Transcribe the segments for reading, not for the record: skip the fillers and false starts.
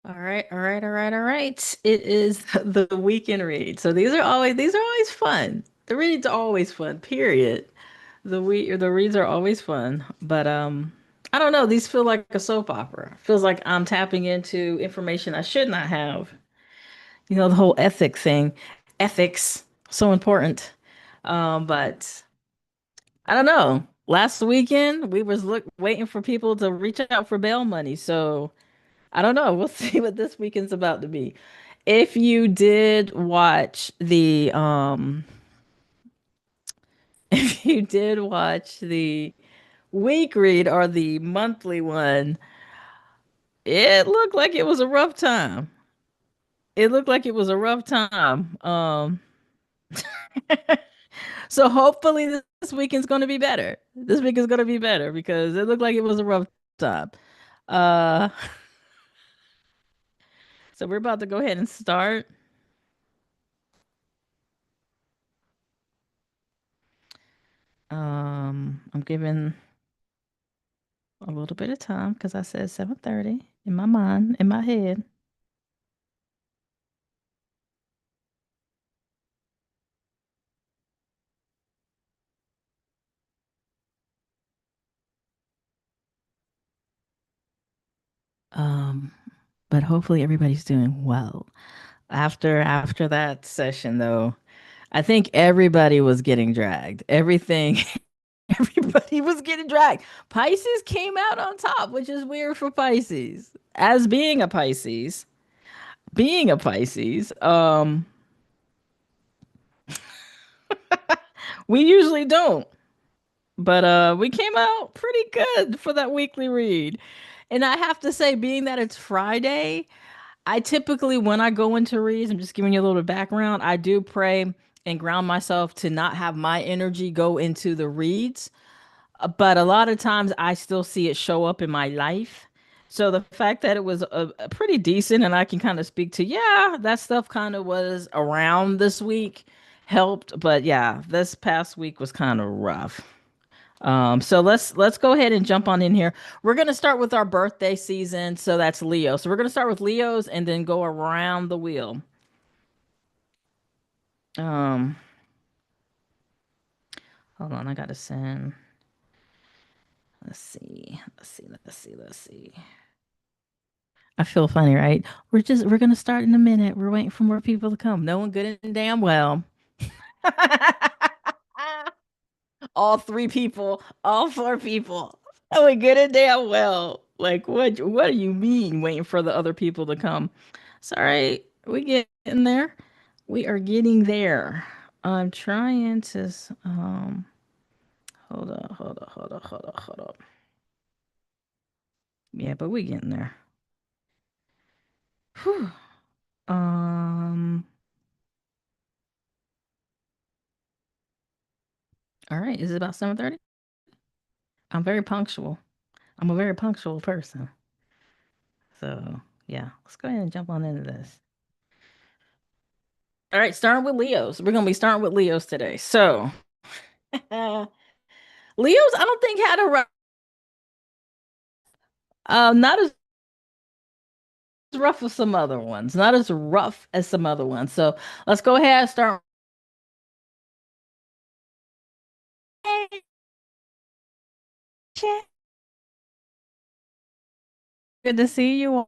All right, all right, all right, all right. It is the weekend read. So these are always fun. The reads are always fun, period. The reads are always fun. But I don't know, these feel like a soap opera. Feels like I'm tapping into information I should not have. You know, the whole ethic thing. Ethics, so important. But I don't know. Last weekend we was waiting for people to reach out for bail money. So I don't know. We'll see what this weekend's about to be. If you did watch the if you did watch the week read or the monthly one, it looked like it was a rough time. It looked like it was a rough time. So hopefully this weekend's going to be better. This weekend's going to be better because it looked like it was a rough time. Uh, so we're about to go ahead and start. I'm giving a little bit of time because I said 7:30 in my mind, in my head. Um, but hopefully everybody's doing well. After that session though, I think everybody was getting dragged. Everything everybody was getting dragged. Pisces came out on top, which is weird for Pisces. As being a Pisces, we usually don't. But we came out pretty good for that weekly read. And I have to say, being that it's Friday, I typically, when I go into reads, I'm just giving you a little bit of background, I do pray and ground myself to not have my energy go into the reads. But a lot of times I still see it show up in my life. So the fact that it was a pretty decent and I can kind of speak to, yeah, that stuff kind of was around this week helped. But yeah, this past week was kind of rough. So let's go ahead and jump on in here. We're gonna start with our birthday season, so that's Leo. So we're gonna start with Leos and then go around the wheel. Um, Hold on, I gotta send. Let's see, let's see. I feel funny, right? We're gonna start in a minute. We're waiting for more people to come. No one good and damn well. All three people, all four people. Oh, we good and damn well. Like what do you mean waiting for the other people to come? It's all right. We getting there. We are getting there. I'm trying to hold up, hold up, hold up, hold up, hold up. Yeah, but we getting there. Whew. Um, all right. Is it about 7:30? I'm very punctual. I'm a very punctual person. So yeah, let's go ahead and jump on into this. All right, starting with Leos. We're gonna be starting with Leos today. So Leos, I don't think had a not as rough as some other ones. Not as rough as some other ones. So let's go ahead and start. Hey, Chat. Good to see you,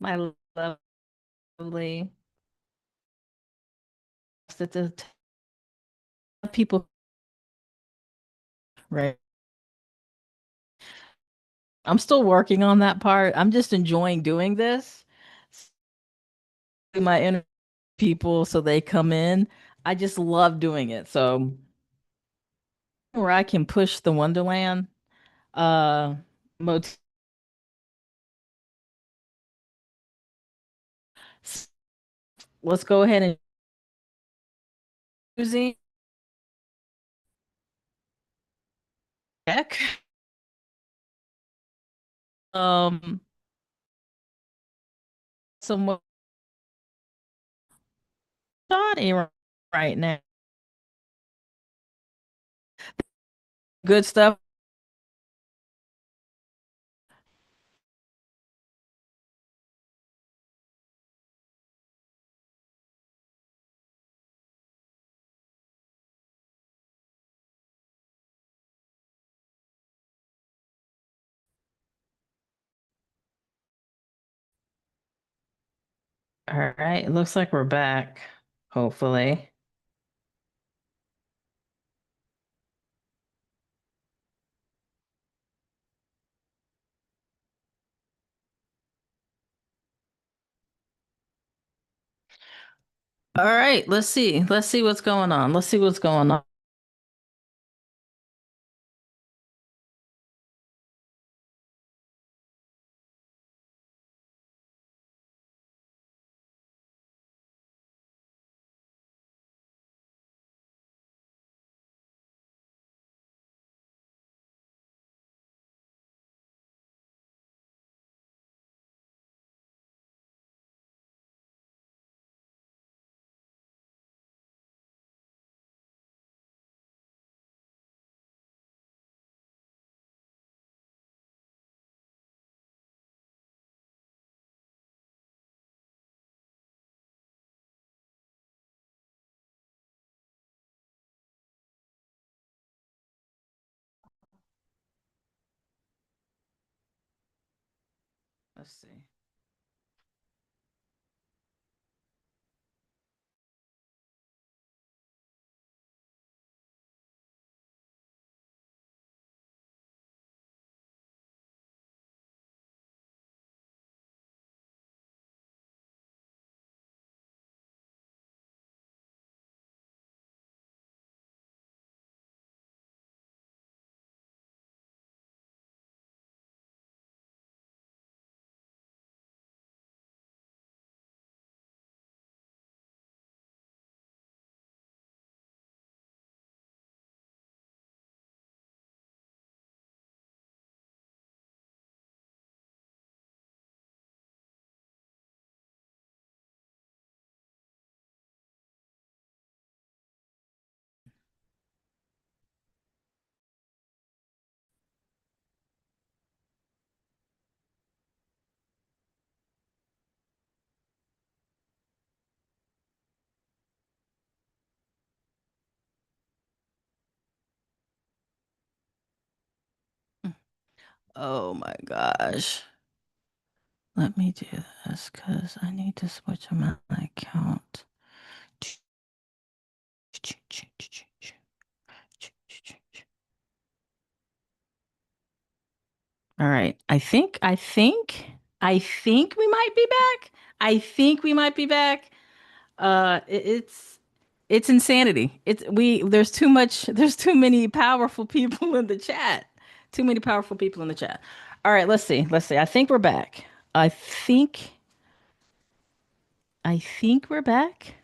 my lovely people. Right. I'm still working on that part. I'm just enjoying doing this. My inner people, so they come in. I just love doing it. So where I can push the Wonderland uh motif. Let's go ahead and using check. Um, some shoddy right now. Good stuff. All right, it looks like we're back, hopefully. All right, let's see. Let's see what's going on. Let's see what's going on. Let's see. Oh my gosh. Let me do this because I need to switch my account. All right. I think we might be back. I think we might be back. It's insanity. There's too many powerful people in the chat. Too many powerful people in the chat. All right, let's see. Let's see. I think we're back. I think we're back.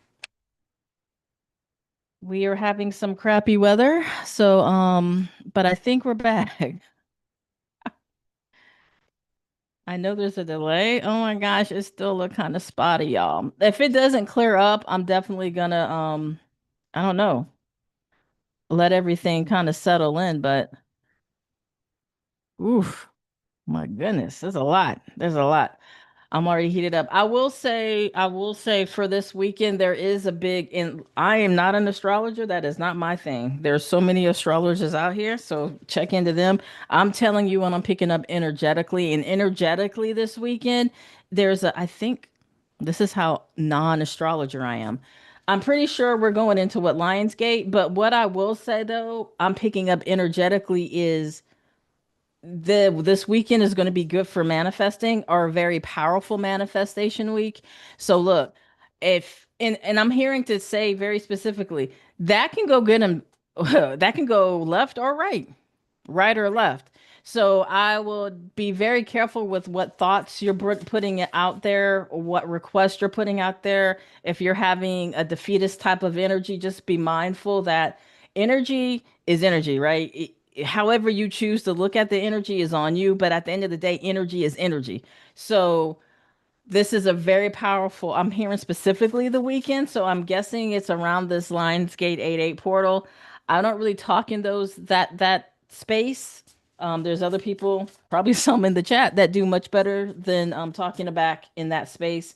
We are having some crappy weather, so but I think we're back. I know there's a delay. Oh my gosh, it still look kind of spotty, y'all. If it doesn't clear up, I'm definitely gonna I don't know, let everything kind of settle in, but oof. My goodness, there's a lot. There's a lot. I'm already heated up. I will say for this weekend, there is a big in I am not an astrologer. That is not my thing. There's so many astrologers out here, so check into them. I'm telling you what I'm picking up energetically. And energetically this weekend, I think this is how non-astrologer I am. I'm pretty sure we're going into what Lionsgate, but what I will say though, I'm picking up energetically is this weekend is going to be good for manifesting or a very powerful manifestation week. So look, if and I'm hearing to say very specifically that can go good and that can go left or right, right or left. So I will be very careful with what thoughts you're putting it out there, what requests you're putting out there. If you're having a defeatist type of energy, just be mindful that energy is energy, right? However you choose to look at the energy is on you, but at the end of the day, energy is energy. So this is a very powerful. I'm hearing specifically the weekend, so I'm guessing it's around this Lionsgate 88 portal. I don't really talk in that space. There's other people, probably some in the chat, that do much better than talking back in that space.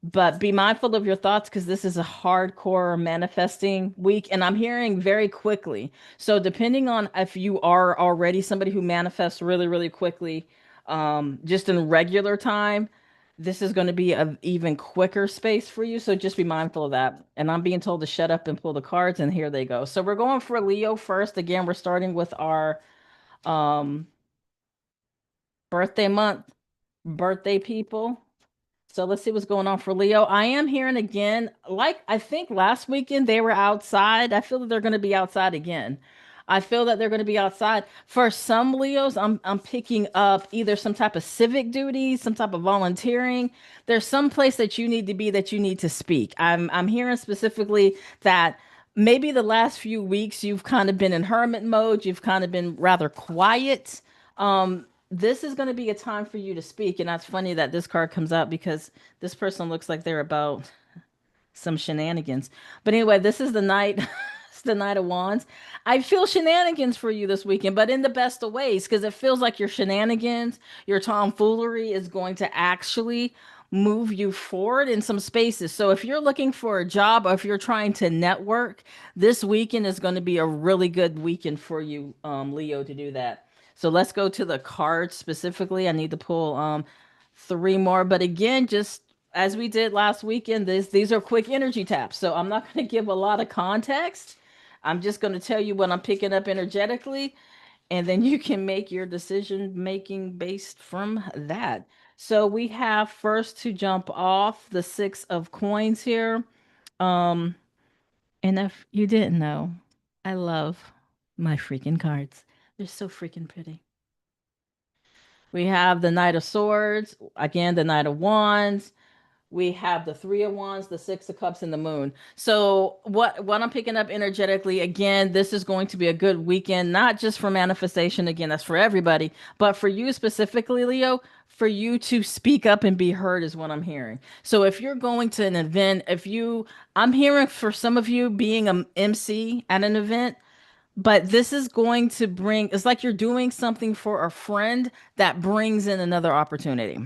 But be mindful of your thoughts because this is a hardcore manifesting week, and I'm hearing very quickly. So depending on if you are already somebody who manifests really, really quickly, just in regular time. This is going to be an even quicker space for you, so just be mindful of that. And I'm being told to shut up and pull the cards, and here they go. So we're going for Leo first. Again, we're starting with our um birthday month, birthday people. So let's see what's going on for Leo. I am hearing again, like I think last weekend they were outside. I feel that they're going to be outside again. I feel that they're going to be outside. For some Leos, I'm picking up either some type of civic duty, some type of volunteering. There's some place that you need to be that you need to speak. I'm hearing specifically that maybe the last few weeks you've kind of been in hermit mode, you've kind of been rather quiet. This is going to be a time for you to speak. And that's funny that this card comes out because this person looks like they're about some shenanigans. But anyway, this is the night, it's the Knight of Wands. I feel shenanigans for you this weekend, but in the best of ways, because it feels like your shenanigans, your tomfoolery is going to actually move you forward in some spaces. So if you're looking for a job or if you're trying to network, this weekend is going to be a really good weekend for you, Leo, to do that. So let's go to the cards specifically. I need to pull three more, but again, just as we did last weekend, these are quick energy taps. So I'm not going to give a lot of context. I'm just going to tell you what I'm picking up energetically, and then you can make your decision making based from that. So we have first to jump off the six of coins here. Um, and if you didn't know, I love my freaking cards. They're so freaking pretty. We have the Knight of Swords, again, the Knight of Wands. We have the Three of Wands, the Six of Cups, and the Moon. So what I'm picking up energetically, again, this is going to be a good weekend, not just for manifestation, again, that's for everybody, but for you specifically, Leo, for you to speak up and be heard is what I'm hearing. So if you're going to an event, I'm hearing for some of you being an MC at an event, but this is going to bring, it's like you're doing something for a friend that brings in another opportunity.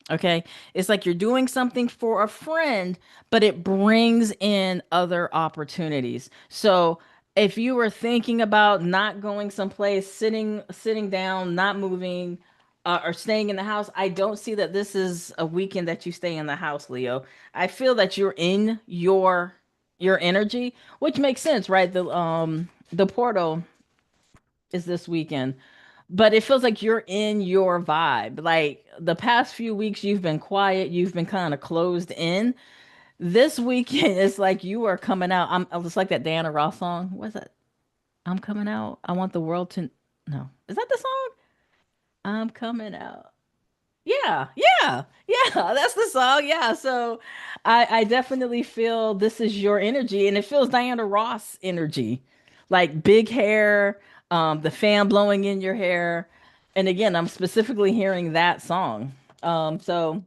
Okay. It's like you're doing something for a friend, but it brings in other opportunities. So if you were thinking about not going someplace, sitting down, not moving, or staying in the house, I don't see that this is a weekend that you stay in the house, Leo. I feel that you're in your energy, which makes sense, right? The portal is this weekend, but it feels like you're in your vibe. Like the past few weeks, you've been quiet, you've been kind of closed in. This weekend, it's like you are coming out. I'm just like that Diana Ross song. What's that? I'm coming out. I want the world to. No, is that the song? I'm coming out. Yeah, yeah, yeah. That's the song. Yeah. So I definitely feel this is your energy, and it feels Diana Ross energy, like big hair, the fan blowing in your hair. And again, I'm specifically hearing that song. So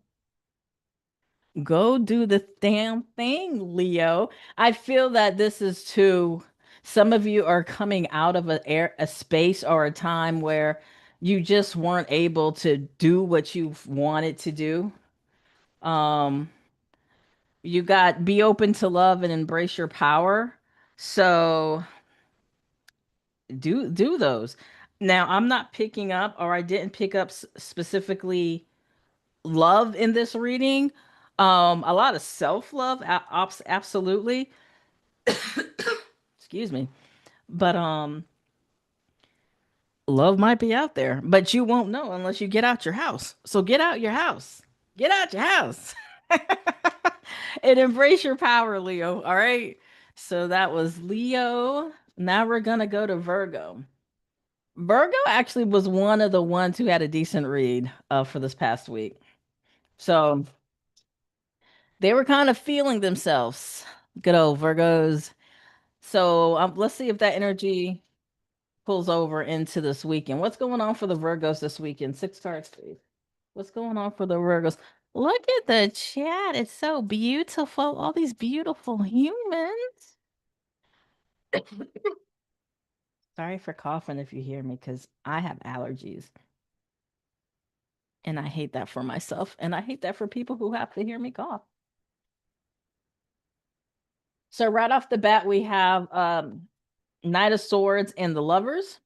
go do the damn thing, Leo. I feel that this is too, some of you are coming out of a space or a time where you just weren't able to do what you wanted to do. Um, you got be open to love and embrace your power. So do those. Now, I'm not picking up, or I didn't pick up specifically love in this reading. A lot of self-love, absolutely. Excuse me. But love might be out there, but you won't know unless you get out your house. So get out your house. Get out your house. And embrace your power, Leo. All right. So that was Leo. Now we're gonna go to Virgo. Virgo actually was one of the ones who had a decent read for this past week. So they were kind of feeling themselves. Good old Virgos. So let's see if that energy pulls over into this weekend. What's going on for the Virgos this weekend? Six cards, please. What's going on for the Virgos? Look at the chat. It's so beautiful. All these beautiful humans. Sorry for coughing if you hear me, because I have allergies. And I hate that for myself. And I hate that for people who have to hear me cough. So right off the bat, we have Knight of Swords and the Lovers.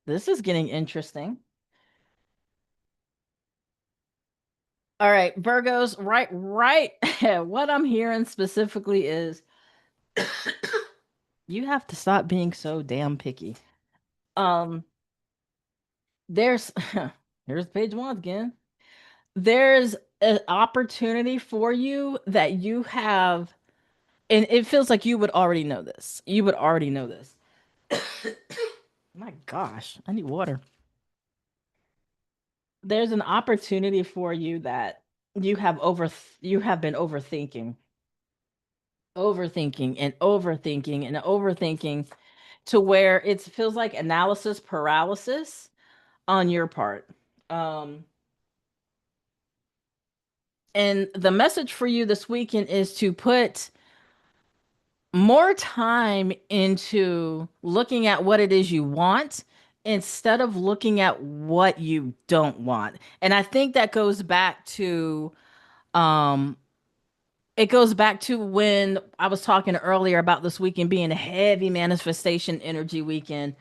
This is getting interesting. All right, Virgos, right. What I'm hearing specifically is you have to stop being so damn picky. Um, there's here's page one again. There's an opportunity for you that you have, and it feels like you would already know this. You would already know this. My gosh, I need water. There's an opportunity for you that you have been overthinking to where it feels like analysis paralysis on your part. Um, and the message for you this weekend is to put more time into looking at what it is you want instead of looking at what you don't want. And I think that goes back to um it goes back to when I was talking earlier about this weekend being a heavy manifestation energy weekend.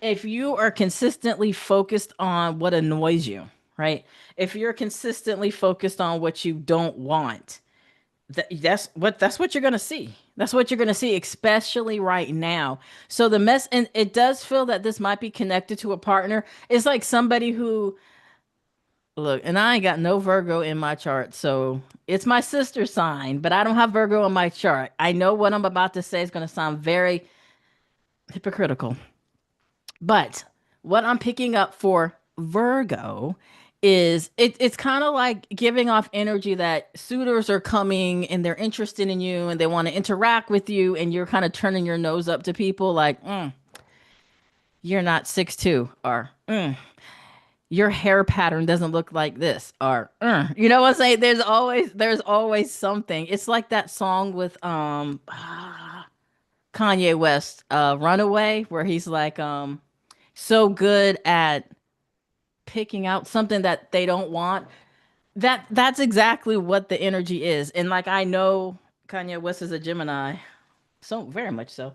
If you are consistently focused on what annoys you, right? If you're consistently focused on what you don't want, that's what you're gonna see. That's what you're gonna see, especially right now. So the mess, and it does feel that this might be connected to a partner. It's like somebody who look, and I ain't got no Virgo in my chart, so it's my sister sign, but I don't have Virgo in my chart. I know what I'm about to say is gonna sound very hypocritical, but what I'm picking up for Virgo is it's kind of like giving off energy that suitors are coming and they're interested in you and they want to interact with you and you're kind of turning your nose up to people like, you're not 6'2", or your hair pattern doesn't look like this, or you know what I'm saying? There's always something. It's like that song with Kanye West, Runaway, where he's like so good at picking out something that they don't want. That's exactly what the energy is. And like I know Kanye West is a Gemini, so very much so.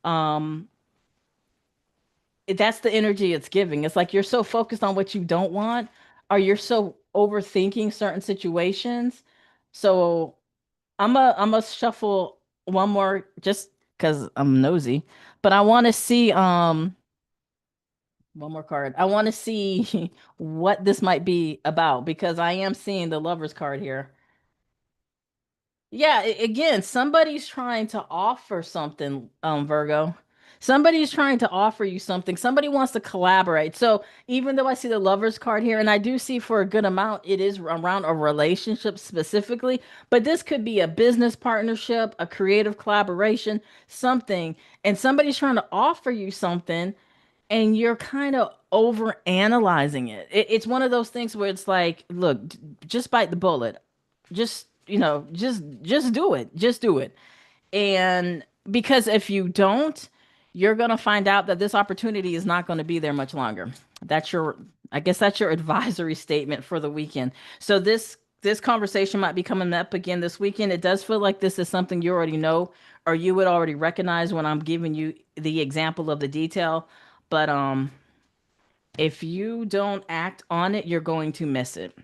Um that's the energy it's giving. It's like you're so focused on what you don't want, or you're so overthinking certain situations. So I'm a shuffle one more just because I'm nosy, but I want to see one more card. I want to see what this might be about because I am seeing the Lover's card here. Yeah, again, somebody's trying to offer something, Virgo. Somebody's trying to offer you something. Somebody wants to collaborate. So even though I see the Lover's card here, and I do see for a good amount, it is around a relationship specifically, but this could be a business partnership, a creative collaboration, something, and somebody's trying to offer you something and you're kind of over analyzing it. It's one of those things where it's like, look, just bite the bullet. Just, just do it. Just do it. And because if you don't, you're going to find out that this opportunity is not going to be there much longer. That's your, I guess that's your advisory statement for the weekend. So this conversation might be coming up again this weekend. It does feel like this is something you already know or you would already recognize when I'm giving you the example of the detail. But if you don't act on it, you're going to miss it.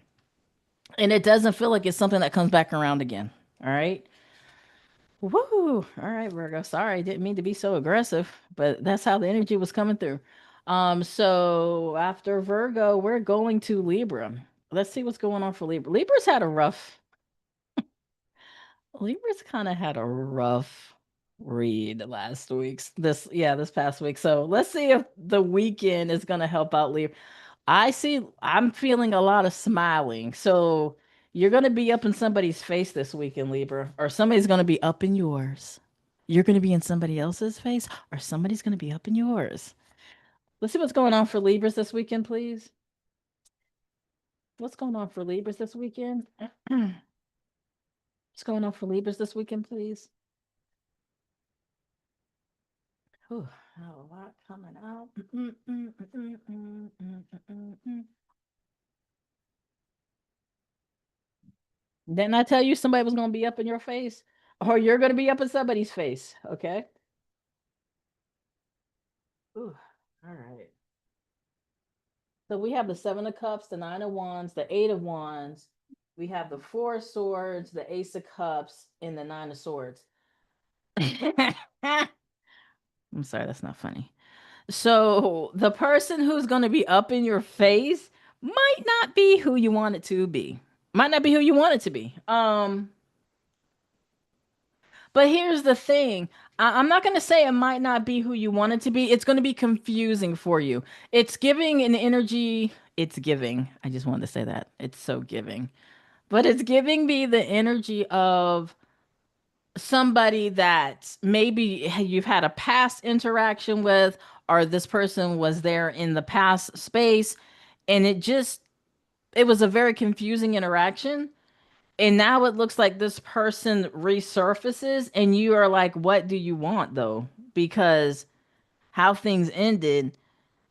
And it doesn't feel like it's something that comes back around again. All right. Woo! All right, Virgo. Sorry, I didn't mean to be so aggressive, but that's how the energy was coming through. So after Virgo, we're going to Libra. Let's see what's going on for Libra. Libra's kind of had a rough read last week's this past week. So let's see if the weekend is gonna help out Libra. I'm feeling a lot of smiling. So you're gonna be up in somebody's face this weekend, Libra, or somebody's gonna be up in yours. You're gonna be in somebody else's face, or somebody's gonna be up in yours. Let's see what's going on for Libras this weekend, please. What's going on for Libras this weekend? What's going on for Libras this weekend, please? Whew, a lot coming out. Didn't I tell you somebody was going to be up in your face? Or you're going to be up in somebody's face, okay? Ooh, all right. So we have the Seven of Cups, the Nine of Wands, the Eight of Wands. We have the Four of Swords, the Ace of Cups, and the Nine of Swords. I'm sorry, that's not funny. So the person who's going to be up in your face might not be who you want it to be. Might not be who you want it to be. But here's the thing. I'm not going to say it might not be who you want it to be. It's going to be confusing for you. It's giving an energy. It's giving. I just wanted to say that. It's so giving. But it's giving me the energy of somebody that maybe you've had a past interaction with, or this person was there in the past space, and it was a very confusing interaction. And now it looks like this person resurfaces, and you are like, what do you want though? Because how things ended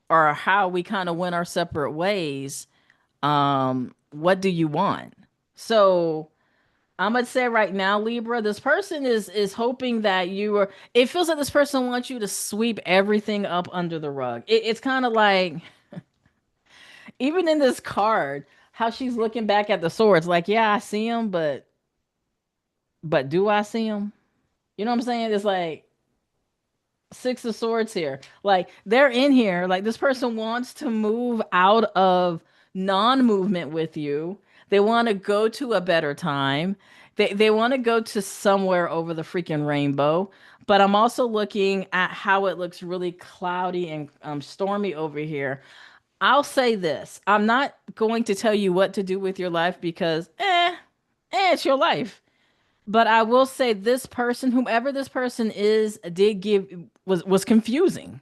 or how we kind of went our separate ways, what do you want? So I'm gonna say right now, Libra, this person is hoping that you are. It feels like this person wants you to sweep everything up under the rug. It's kind of like even in this card, how she's looking back at the swords, like, yeah, I see him, but do I see him? You know what I'm saying? It's like Six of Swords here. Like they're in here. Like this person wants to move out of non-movement with you. They want to go to a better time. They want to go to somewhere over the freaking rainbow. But I'm also looking at how it looks really cloudy and stormy over here. I'll say this. I'm not going to tell you what to do with your life because it's your life. But I will say this person, whomever this person is, did give was confusing.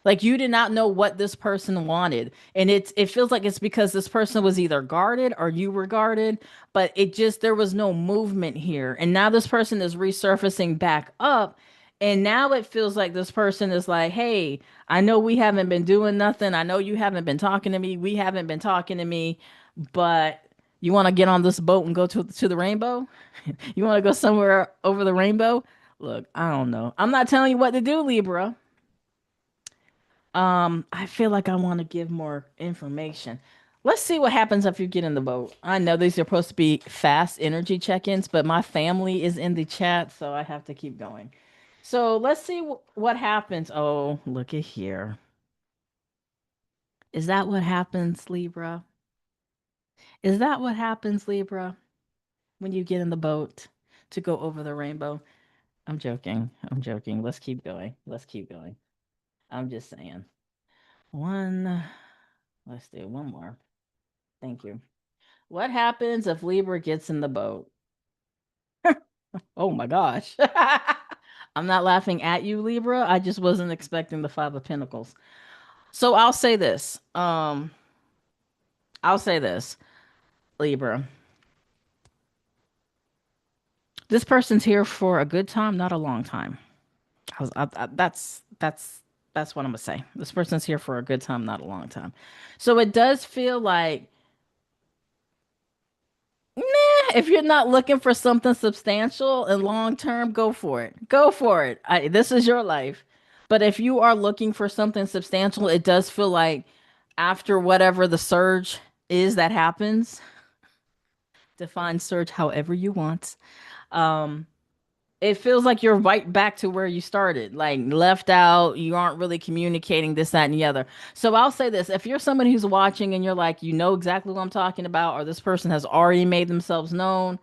Like you did not know what this person wanted. And it feels like it's because this person was either guarded or you were guarded, but it just there was no movement here. And now this person is resurfacing back up. And now it feels like this person is like, hey, I know we haven't been doing nothing. I know you haven't been talking to me. We haven't been talking to me, but you want to get on this boat and go to the rainbow? You want to go somewhere over the rainbow? Look, I don't know. I'm not telling you what to do, Libra. I feel like I want to give more information. Let's see what happens if you get in the boat. I know these are supposed to be fast energy check-ins, but my family is in the chat, so I have to keep going. So let's see what happens. Oh, look at here. Is that what happens, Libra? Is that what happens, Libra, when you get in the boat to go over the rainbow? I'm joking. I'm joking. Let's keep going. Let's keep going. I'm just saying. One, let's do one more. Thank you. What happens if Libra gets in the boat? Oh my gosh. I'm not laughing at you, Libra. I just wasn't expecting the Five of Pentacles. So I'll say this, Libra. This person's here for a good time, not a long time. That's what I'm gonna say. This person's here for a good time, not a long time. So it does feel like if you're not looking for something substantial and long term, go for it. Go for it. This is your life. But if you are looking for something substantial, it does feel like after whatever the surge is that happens, define surge however you want. Um, it feels like you're right back to where you started, like left out. You aren't really communicating this, that, and the other. So I'll say this: if you're somebody who's watching and you're like, you know exactly what I'm talking about, or this person has already made themselves known,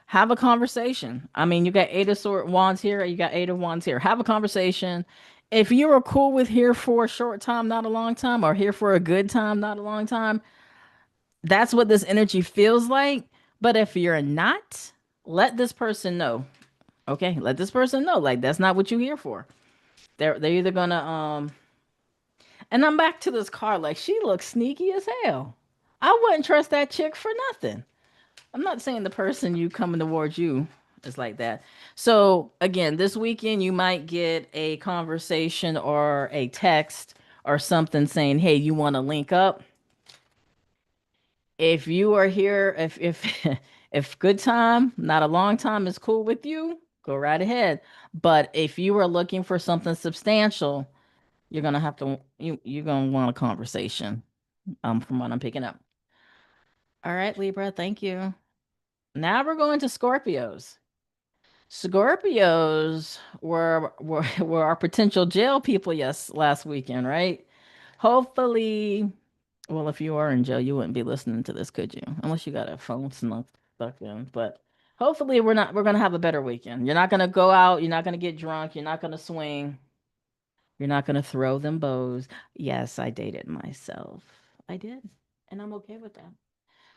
have a conversation. I mean, you got Eight of Sword Wands here, you got Eight of Wands here. Have a conversation. If you are cool with here for a short time, not a long time, or here for a good time, not a long time, that's what this energy feels like. But if you're not, let this person know. Okay, let this person know. Like that's not what you're here for. They're either gonna and I'm back to this card. Like she looks sneaky as hell. I wouldn't trust that chick for nothing. I'm not saying the person you coming towards you is like that. So again, this weekend you might get a conversation or a text or something saying, "Hey, you want to link up?" If you are here, if if good time, not a long time is cool with you, go right ahead. But if you are looking for something substantial, you're gonna have to you're gonna want a conversation. From what I'm picking up. All right, Libra, thank you. Now we're going to Scorpios. Scorpios were our potential jail people, yes, last weekend, right? Hopefully, well, if you are in jail, you wouldn't be listening to this, could you? Unless you got a phone stuck in. But hopefully we're gonna have a better weekend. You're not gonna go out, you're not gonna get drunk, you're not gonna swing, you're not gonna throw them bows. Yes, I dated myself. I did, and I'm okay with that.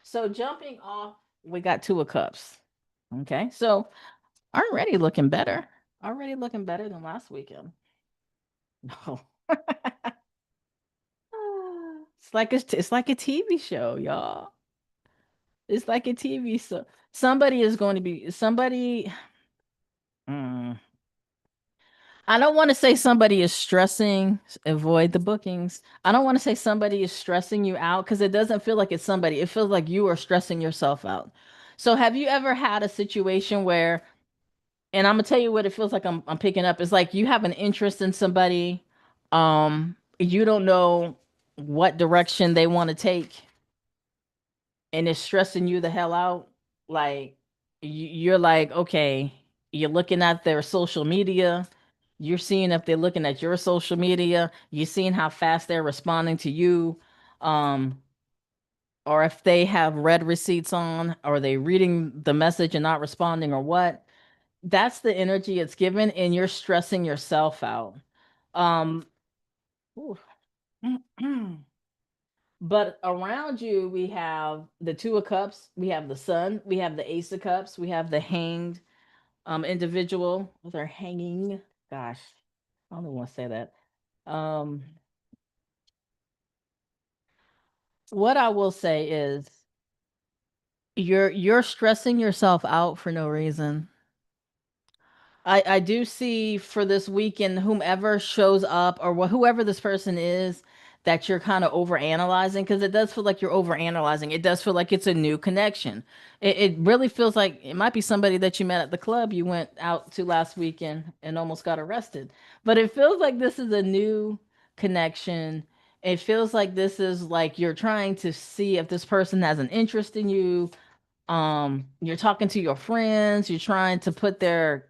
So jumping off, we got two of cups. Okay, so already looking better. Already looking better than last weekend. No. It's like a TV show, y'all. It's like a TV show. Somebody is going to be somebody. Mm, I don't want to say somebody is stressing. Avoid the bookings. I don't want to say somebody is stressing you out because it doesn't feel like it's somebody. It feels like you are stressing yourself out. So have you ever had a situation where, and I'm gonna tell you what it feels like I'm picking up. It's like you have an interest in somebody, you don't know what direction they want to take, and it's stressing you the hell out. Like you're like, okay, you're looking at their social media, you're seeing if they're looking at your social media, you're seeing how fast they're responding to you, um, or if they have read receipts on, or they reading the message and not responding, or what. That's the energy it's given, and you're stressing yourself out. Um, ooh. But around you, we have the Two of Cups, we have the Sun, we have the Ace of Cups, we have the hanged individual. They're hanging. Gosh, I don't even want to say that. Um, what I will say is you're stressing yourself out for no reason. I do see for this weekend, whomever shows up or whoever this person is, that you're kind of over analyzing because it does feel like you're over analyzing. It does feel like it's a new connection. It really feels like it might be somebody that you met at the club you went out to last weekend and almost got arrested. But it feels like this is a new connection. It feels like this is like you're trying to see if this person has an interest in you. You're talking to your friends, you're trying to put their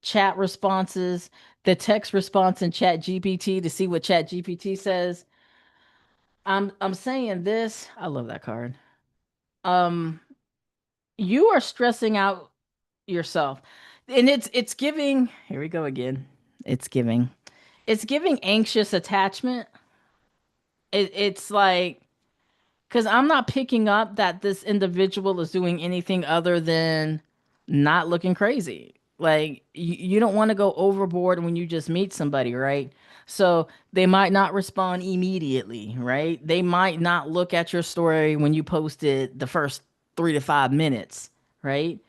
chat responses, the text response in chat GPT to see what chat GPT says. I'm saying this, I love that card. um you are stressing out yourself, and it's giving, here we go again, it's giving anxious attachment. It's like, because I'm not picking up that this individual is doing anything other than not looking crazy. Like, you don't want to go overboard when you just meet somebody, right? So they might not respond immediately, right? They might not look at your story when you posted the first 3 to 5 minutes, right?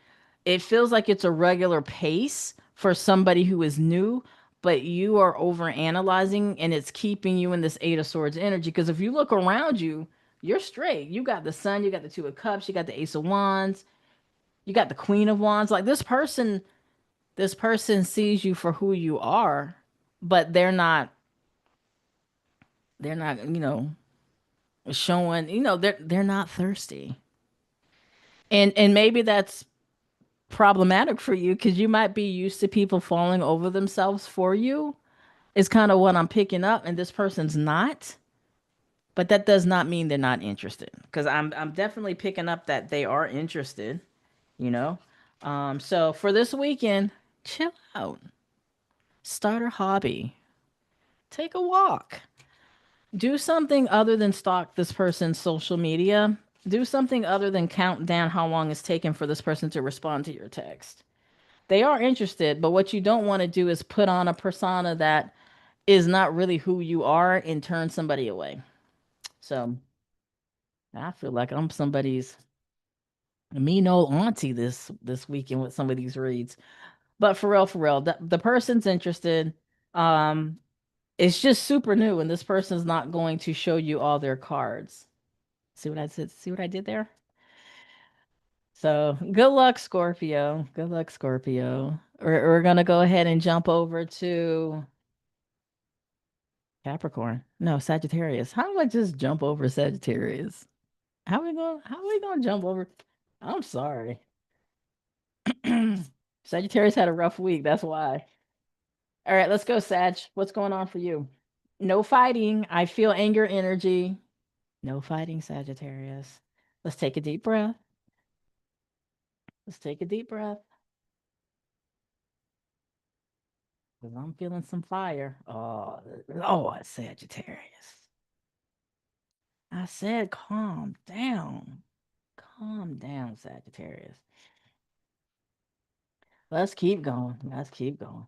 It feels like it's a regular pace for somebody who is new, but you are over analyzing, and it's keeping you in this Eight of Swords energy. Because if you look around you, you're straight. You got the Sun, you got the Two of Cups, you got the Ace of Wands, you got the Queen of Wands. Like, this person sees you for who you are, but they're not, showing, they're not thirsty. And maybe that's problematic for you because you might be used to people falling over themselves for you, is kind of what I'm picking up, and this person's not. But that does not mean they're not interested, because I'm definitely picking up that they are interested, you know. So for this weekend, chill out, start a hobby, take a walk, do something other than stalk this person's social media. Do something other than count down how long it's taken for this person to respond to your text. They are interested, but what you don't want to do is put on a persona that is not really who you are and turn somebody away. So I feel like I'm somebody's mean old auntie this weekend with some of these reads. But for real, the person's interested. Um, it's just super new, and this person's not going to show you all their cards. See what I said? See what I did there? So good luck, Scorpio. Good luck, Scorpio. We're gonna go ahead and jump over to Capricorn. No, Sagittarius. How do I just jump over Sagittarius? How are we going? How are we going to jump over? I'm sorry. Sagittarius had a rough week. That's why. All right, let's go, Sag. What's going on for you? No fighting. I feel anger energy. No fighting, Sagittarius. Let's take a deep breath. Let's take a deep breath. 'Cause I'm feeling some fire. Oh, Lord, Sagittarius. I said calm down. Calm down, Sagittarius. Let's keep going. Let's keep going.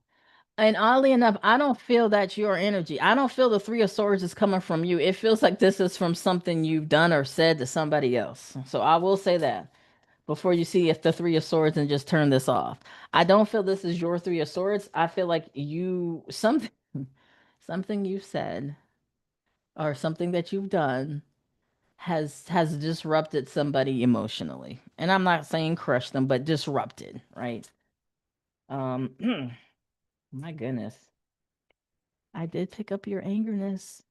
And oddly enough, I don't feel that's your energy. I don't feel the Three of Swords is coming from you. It feels like this is from something you've done or said to somebody else. So I will say that before you see if the Three of Swords and just turn this off. I don't feel this is your Three of Swords. I feel like you something you said or something that you've done has disrupted somebody emotionally. And I'm not saying crush them, but disrupted, right? Um my goodness. I did pick up your angerness.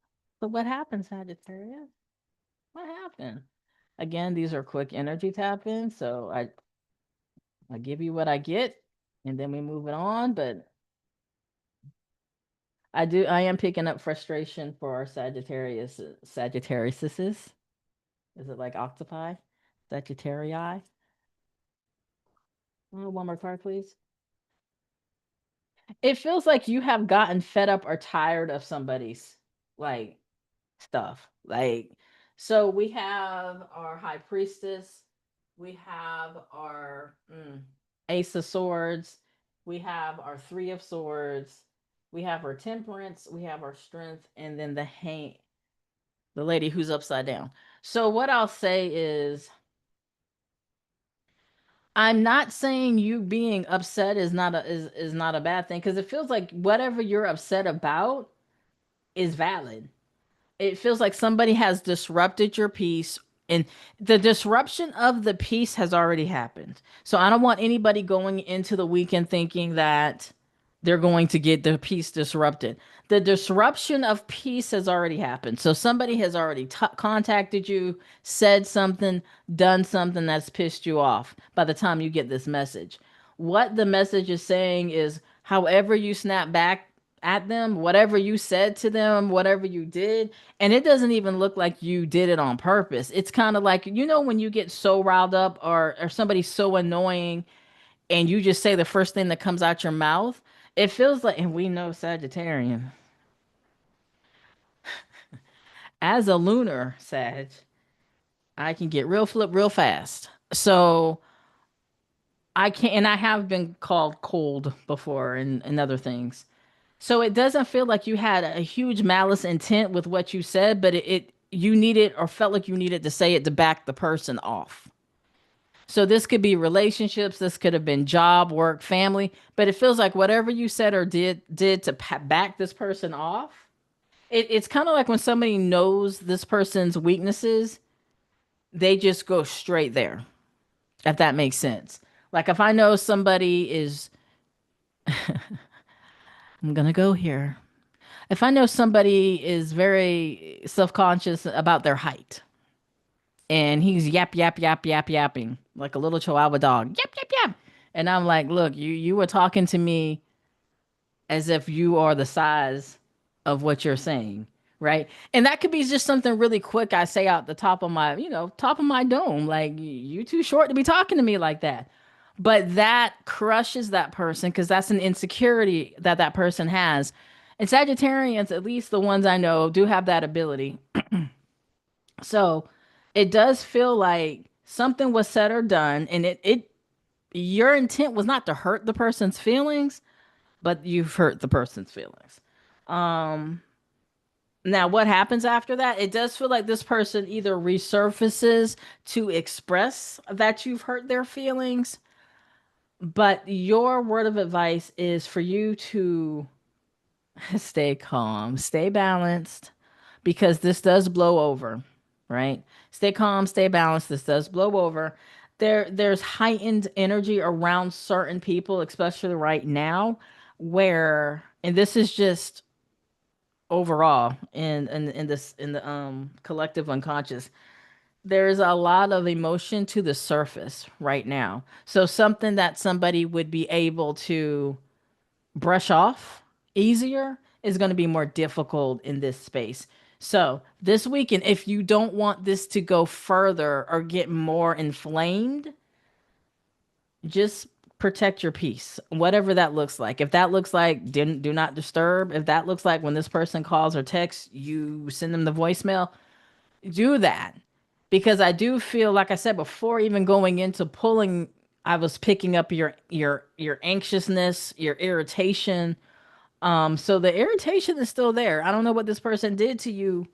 So what happened, Sagittarius? What happened? Again, these are quick energy tap-ins, so I give you what I get, and then we move it on. But I am picking up frustration for our Sagittariuses. Is it like octopi? Sagittarii? One more card, please. It feels like you have gotten fed up or tired of somebody's like stuff. Like, so we have our high priestess, we have our ace of swords, we have our three of swords, we have our temperance, we have our strength, and then the lady who's upside down. So what I'll say is I'm not saying you being upset is not a bad thing because it feels like whatever you're upset about is valid. It feels like somebody has disrupted your peace, and the disruption of the peace has already happened. So I don't want anybody going into the weekend thinking that they're going to get the peace disrupted. The disruption of peace has already happened. So somebody has already contacted you, said something, done something that's pissed you off by the time you get this message. What the message is saying is however you snap back at them, whatever you said to them, whatever you did, and it doesn't even look like you did it on purpose. It's kind of like, when you get so riled up or somebody's so annoying and you just say the first thing that comes out your mouth, it feels like, and we know Sagittarian, as a lunar Sag, I can get real flip real fast. So I can, and I have been called cold before and other things. So it doesn't feel like you had a huge malice intent with what you said, but it you needed or felt like you needed to say it to back the person off. So this could be relationships, this could have been job, work, family, but it feels like whatever you said or did to back this person off. It's kind of like when somebody knows this person's weaknesses, they just go straight there. If that makes sense. Like if I know somebody is, I'm gonna go here. If I know somebody is very self-conscious about their height and he's yap yap yap yap yapping like a little chihuahua dog, yap yap yap, and I'm like, look, you were talking to me as if you are the size of what you're saying, right? And that could be just something really quick I say out the top of my, top of my dome, like you too short to be talking to me like that. But that crushes that person because that's an insecurity that that person has. And Sagittarians, at least the ones I know, do have that ability. So it does feel like something was said or done, and it your intent was not to hurt the person's feelings, but you've hurt the person's feelings. Um, Now what happens after that? It does feel like this person either resurfaces to express that you've hurt their feelings, but your word of advice is for you to stay calm, stay balanced, because this does blow over, right? Stay calm, stay balanced. This does blow over. There's heightened energy around certain people, especially right now, where, and this is just overall in the collective unconscious. There's a lot of emotion to the surface right now. So something that somebody would be able to brush off easier is going to be more difficult in this space. So this weekend, if you don't want this to go further or get more inflamed, just protect your peace, whatever that looks like. If that looks like do not disturb, if that looks like when this person calls or texts, you send them the voicemail, do that. Because I do feel, like I said before, even going into pulling, I was picking up your anxiousness, your irritation. So the irritation is still there. I don't know what this person did to you.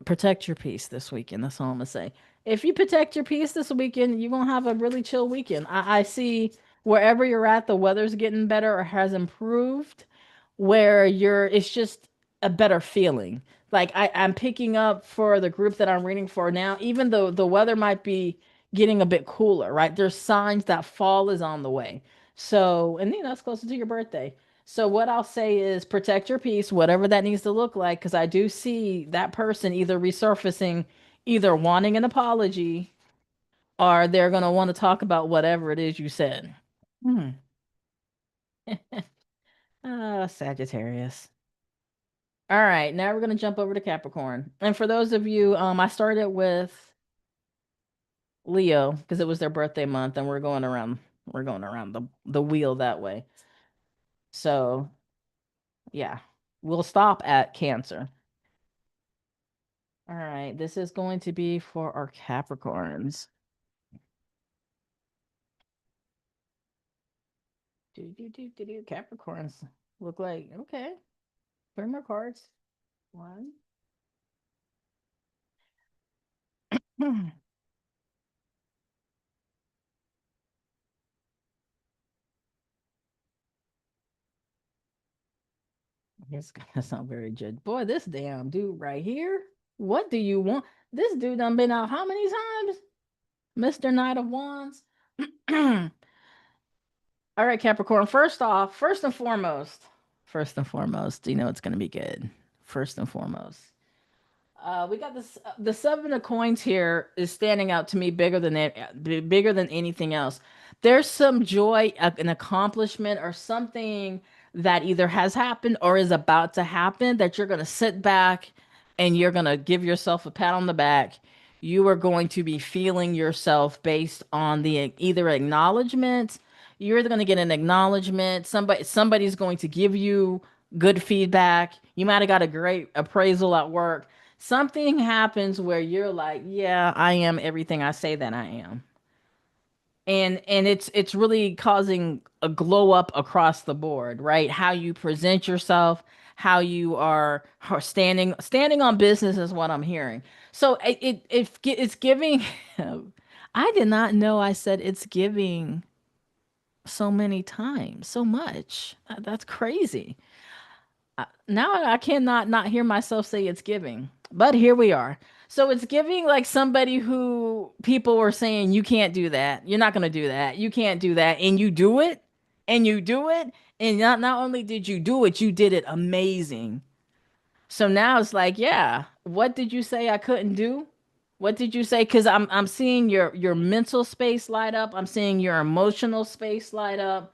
Protect your peace this weekend. That's all I'm gonna say. If you protect your peace this weekend, you're gonna have a really chill weekend. I see wherever you're at, the weather's getting better or has improved, where it's just a better feeling. Like I'm picking up for the group that I'm reading for now, even though the weather might be getting a bit cooler, right? There's signs that fall is on the way. So, and it's closer to your birthday. So what I'll say is protect your peace, whatever that needs to look like, because I do see that person either resurfacing, either wanting an apology, or they're gonna want to talk about whatever it is you said. Hmm. Sagittarius. All right, now we're gonna jump over to Capricorn. And for those of you, I started with Leo because it was their birthday month, and we're going around the wheel that way. So yeah, we'll stop at Cancer. All right, this is going to be for our Capricorns. Capricorns look like okay. Three more cards. One. It's gonna sound very judge. Boy, this damn dude right here. What do you want? This dude done been out how many times? Mr. Knight of Wands. All right, Capricorn. First and foremost, you know it's gonna be good. First and foremost. We got this. The seven of coins here is standing out to me bigger than anything else. There's some joy, an accomplishment, or something that either has happened or is about to happen that you're gonna sit back and you're gonna give yourself a pat on the back. You are going to be feeling yourself based on the either acknowledgement. You're either gonna get an acknowledgement. Somebody's going to give you good feedback. You might have got a great appraisal at work. Something happens where you're like, yeah, I am everything I say that I am. And it's really causing a glow up across the board, right? How you present yourself, how you are standing on business is what I'm hearing. So it's giving I did not know I said it's giving so many times, so much. That's crazy. Now I cannot not hear myself say it's giving, but here we are. So it's giving like somebody who people were saying, you can't do that. You're not going to do that. You can't do that. And you do it. And you do it. And not only did you do it, you did it amazing. So now it's like, yeah, what did you say I couldn't do? What did you say? Because I'm seeing your mental space light up. I'm seeing your emotional space light up.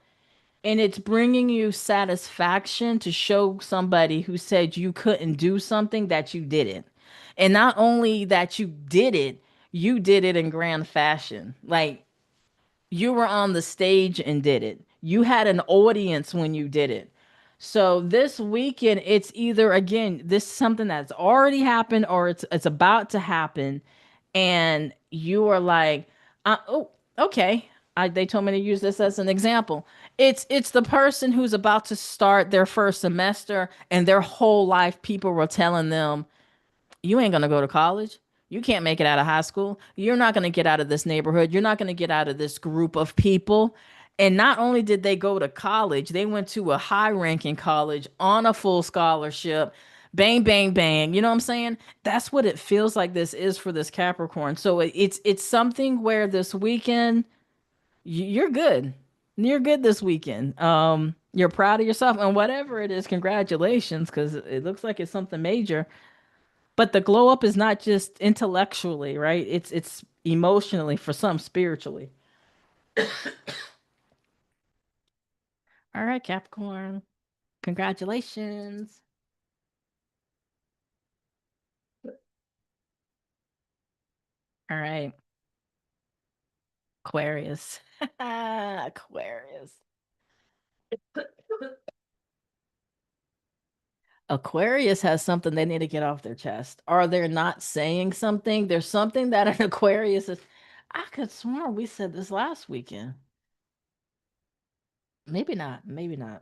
And it's bringing you satisfaction to show somebody who said you couldn't do something that you did it. And not only that you did it in grand fashion. Like you were on the stage and did it. You had an audience when you did it. So this weekend, it's either again, this is something that's already happened or it's about to happen, and you are like, oh, okay. They told me to use this as an example. It's the person who's about to start their first semester, and their whole life people were telling them you ain't gonna go to college. You can't make it out of high school. You're not gonna get out of this neighborhood. You're not gonna get out of this group of people. And not only did they go to college, they went to a high ranking college on a full scholarship. Bang, bang, bang. You know what I'm saying? That's what it feels like this is for this Capricorn. So it's something where this weekend you're good. You're good this weekend. You're proud of yourself and whatever it is, congratulations, because it looks like it's something major. But the glow up is not just intellectually, right? It's emotionally, for some spiritually. All right, Capricorn. Congratulations. All right, Aquarius. Aquarius. Aquarius has something they need to get off their chest. Or they're not saying something. There's something that an Aquarius is. I could swear we said this last weekend. Maybe not. Maybe not.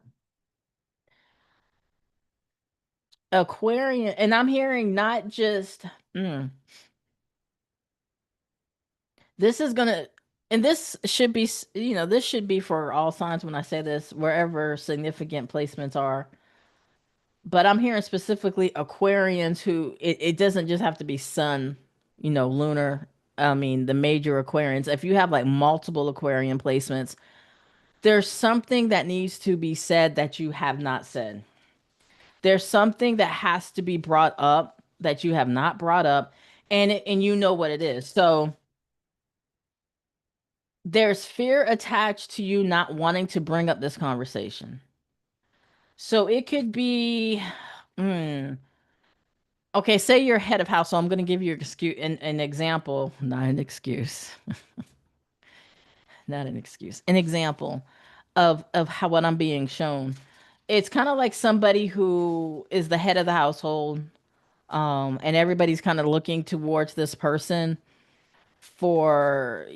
Aquarian, and I'm hearing not just this is gonna, and this should be, this should be for all signs when I say this, wherever significant placements are. But I'm hearing specifically Aquarians who it doesn't just have to be sun, lunar. I mean, the major Aquarians. If you have like multiple Aquarian placements, there's something that needs to be said that you have not said. There's something that has to be brought up that you have not brought up, and you know what it is. So there's fear attached to you not wanting to bring up this conversation. So it could be, mm, okay, say you're head of house. So I'm going to give you an example, not an excuse, not an excuse, an example of how what I'm being shown. It's kind of like somebody who is the head of the household, and everybody's kind of looking towards this person for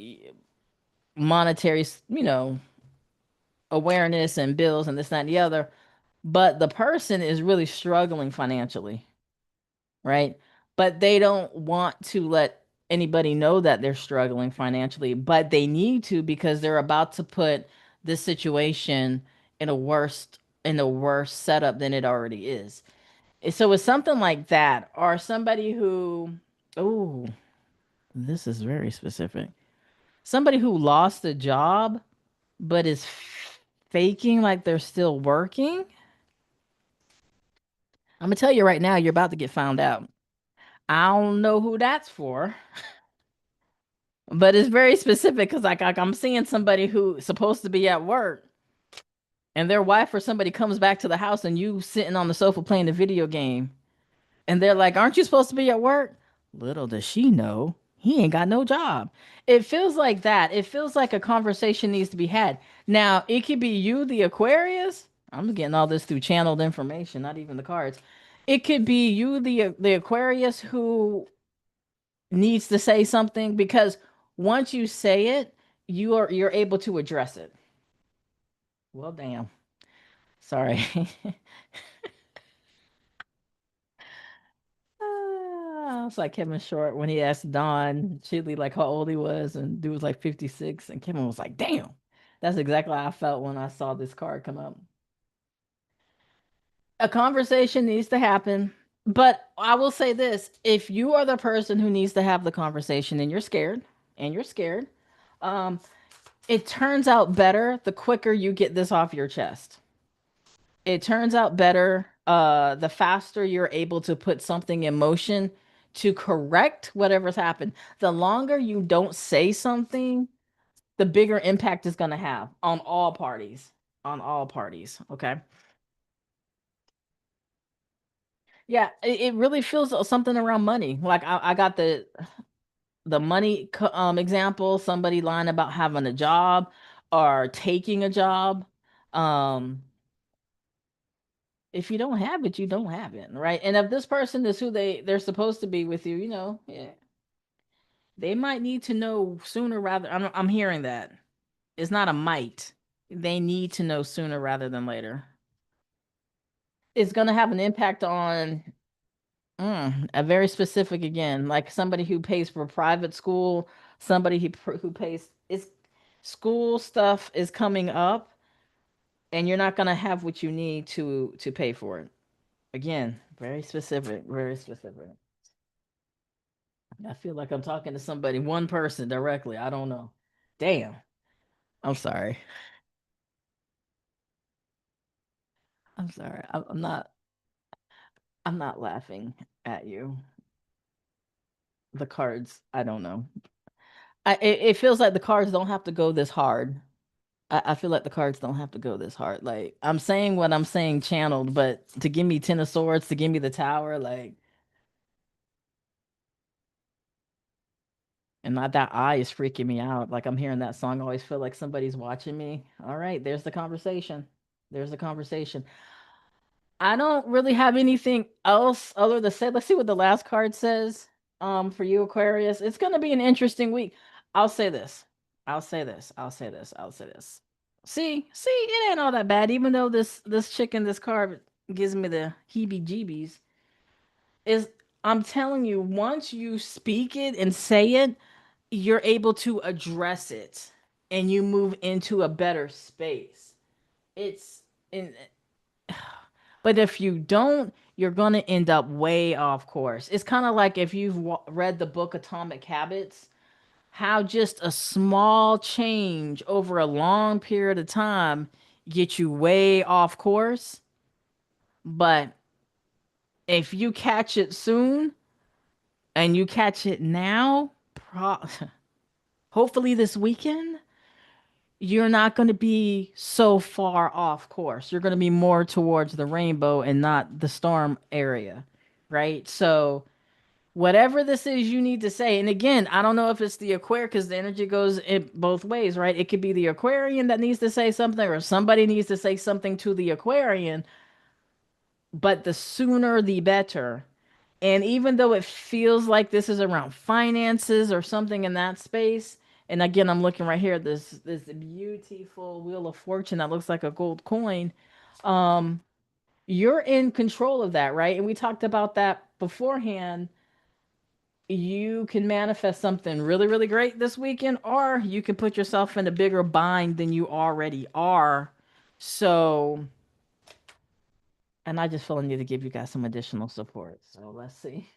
monetary, awareness and bills and this, that, and the other. But the person is really struggling financially, right? But they don't want to let anybody know that they're struggling financially, but they need to because they're about to put this situation in a worse setup than it already is. So it's something like that, or somebody who, oh, this is very specific. Somebody who lost a job but is faking like they're still working. I'm gonna tell you right now, you're about to get found out. I don't know who that's for, but it's very specific because like I'm seeing somebody who's supposed to be at work and their wife or somebody comes back to the house and you sitting on the sofa playing a video game and they're like, "Aren't you supposed to be at work?" Little does she know, he ain't got no job. It feels like that. It feels like a conversation needs to be had. Now, it could be you, the Aquarius. I'm getting all this through channeled information, not even the cards. It could be you, the Aquarius, who needs to say something because once you say it, you're able to address it. Well, damn. Sorry. It's like Kevin Short when he asked Don Chidley like how old he was, and dude was like 56, and Kevin was like, "Damn." That's exactly how I felt when I saw this card come up. A conversation needs to happen, but I will say this: if you are the person who needs to have the conversation and you're scared, um, it turns out better the quicker you get this off your chest. It turns out better the faster you're able to put something in motion to correct whatever's happened. The longer you don't say something, the bigger impact is going to have on all parties. On all parties. Okay. Yeah, it really feels something around money. Like I got the money example, somebody lying about having a job or taking a job. Um, if you don't have it, you don't have it, right? And if this person is who they're supposed to be with you, yeah, they might need to know sooner rather. I'm hearing that. It's not a might. They need to know sooner rather than later. It's going to have an impact on a very specific, again, like somebody who pays for private school, somebody who pays, it's school stuff is coming up, and you're not going to have what you need to pay for it. Again, very specific, very specific. I feel like I'm talking to somebody, one person directly. I don't know. Damn. I'm sorry. I'm sorry. I'm not laughing at you. the cards, I don't know. It feels like the cards don't have to go this hard. I feel like the cards don't have to go this hard. Like I'm saying what I'm saying channeled, but to give me Ten of Swords, to give me the Tower, like, and not that eye is freaking me out. Like I'm hearing that song, I always feel like somebody's watching me. All right, there's the conversation. There's the conversation. I don't really have anything else other to say. Let's see what the last card says. For you, Aquarius, it's gonna be an interesting week. I'll say this. I'll say this. I'll say this. I'll say this. See, it ain't all that bad. Even though this chick in this card gives me the heebie-jeebies, is I'm telling you, once you speak it and say it, you're able to address it, and you move into a better space. It's in But if you don't, you're going to end up way off course. It's kind of like if you've read the book Atomic Habits, how just a small change over a long period of time get you way off course. But if you catch it soon and you catch it now, hopefully this weekend, you're not going to be so far off course. You're going to be more towards the rainbow and not the storm area, right? So, whatever this is you need to say, and again, I don't know if it's the Aquarius because the energy goes in both ways, right? It could be the Aquarian that needs to say something, or somebody needs to say something to the Aquarian, but the sooner the better. And even though it feels like this is around finances or something in that space, and again, I'm looking right here, this beautiful Wheel of Fortune that looks like a gold coin. Um, you're in control of that, right? And we talked about that beforehand. You can manifest something really, really great this weekend, or you can put yourself in a bigger bind than you already are. So, and I just feel I need to give you guys some additional support. So let's see.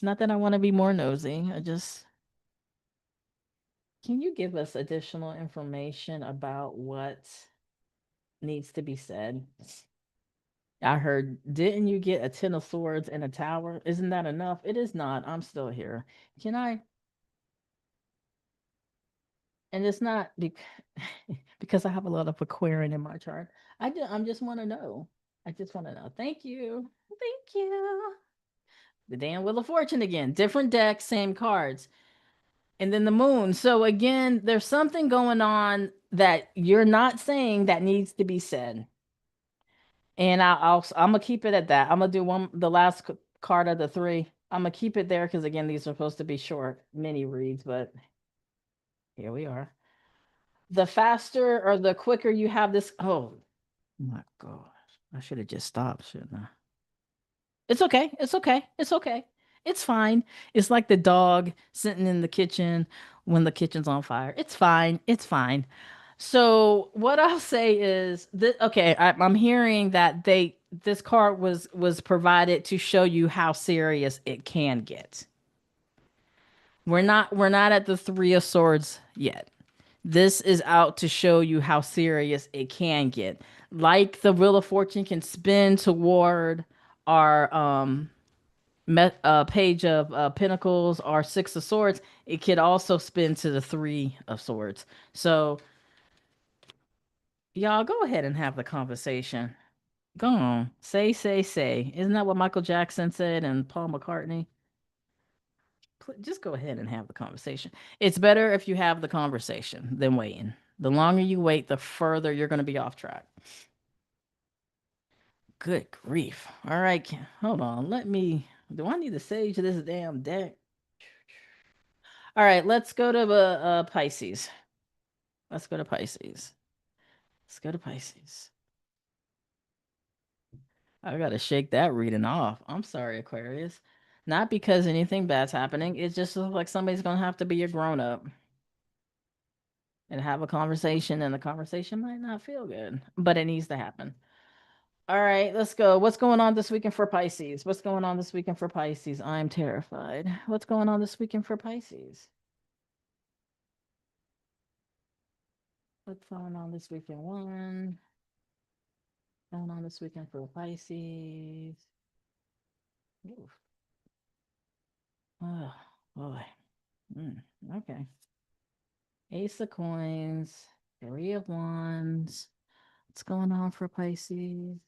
Not that I want to be more nosy. I just, can you give us additional information about what needs to be said? I heard, didn't you get a Ten of Swords and a Tower? Isn't that enough? It is not. I'm still here. Can I? And it's not because I have a lot of Aquarian in my chart. I'm just want to know. I just want to know. Thank you. Thank you. The damn Wheel of Fortune again. Different deck, same cards. And then the moon. So again, there's something going on that you're not saying that needs to be said. And I'm gonna keep it at that. I'm gonna do the last card of the three. I'm gonna keep it there because again, these are supposed to be short mini reads, but here we are. The faster or the quicker you have this. Oh my gosh. I should have just stopped, shouldn't I? It's okay. It's okay. It's okay. It's fine. It's like the dog sitting in the kitchen when the kitchen's on fire. It's fine. It's fine. So what I'll say is that okay, I'm hearing that this card was provided to show you how serious it can get. We're not at the Three of Swords yet. This is out to show you how serious it can get. Like the Wheel of Fortune can spin toward our page of Pentacles, our Six of Swords, it could also spin to the Three of Swords. So, y'all go ahead and have the conversation. Go on. Say. Isn't that what Michael Jackson said and Paul McCartney? Just go ahead and have the conversation. It's better if you have the conversation than waiting. The longer you wait, the further you're going to be off track. Good grief. All right, hold on. Do I need to sage this damn deck? All right, let's go to Pisces. Let's go to Pisces. Let's go to Pisces. I gotta shake that reading off. I'm sorry, Aquarius. Not because anything bad's happening. It just looks like somebody's gonna have to be a grown up and have a conversation, and the conversation might not feel good, but it needs to happen. All right, let's go. What's going on this weekend for Pisces? What's going on this weekend for Pisces? I'm terrified. What's going on this weekend for Pisces? What's going on this weekend? Going on this weekend for Pisces. Oof. Oh boy. Mm, okay. Ace of coins, three of wands. What's going on for Pisces?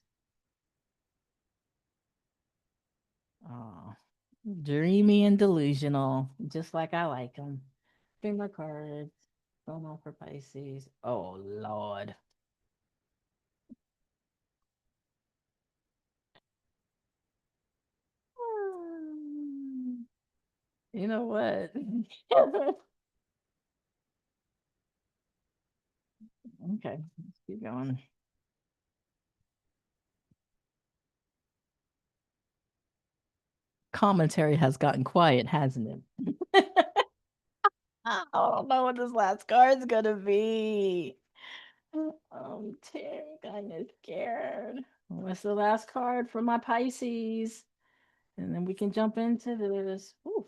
Oh, dreamy and delusional, just like I like them. Bring my cards. Going on for Pisces. Oh Lord. Hmm. You know what? Okay, let's keep going. Commentary has gotten quiet, hasn't it? I don't know what this last card's gonna be. I'm kind of scared. What's the last card for my Pisces? And then we can jump into this. Ooh.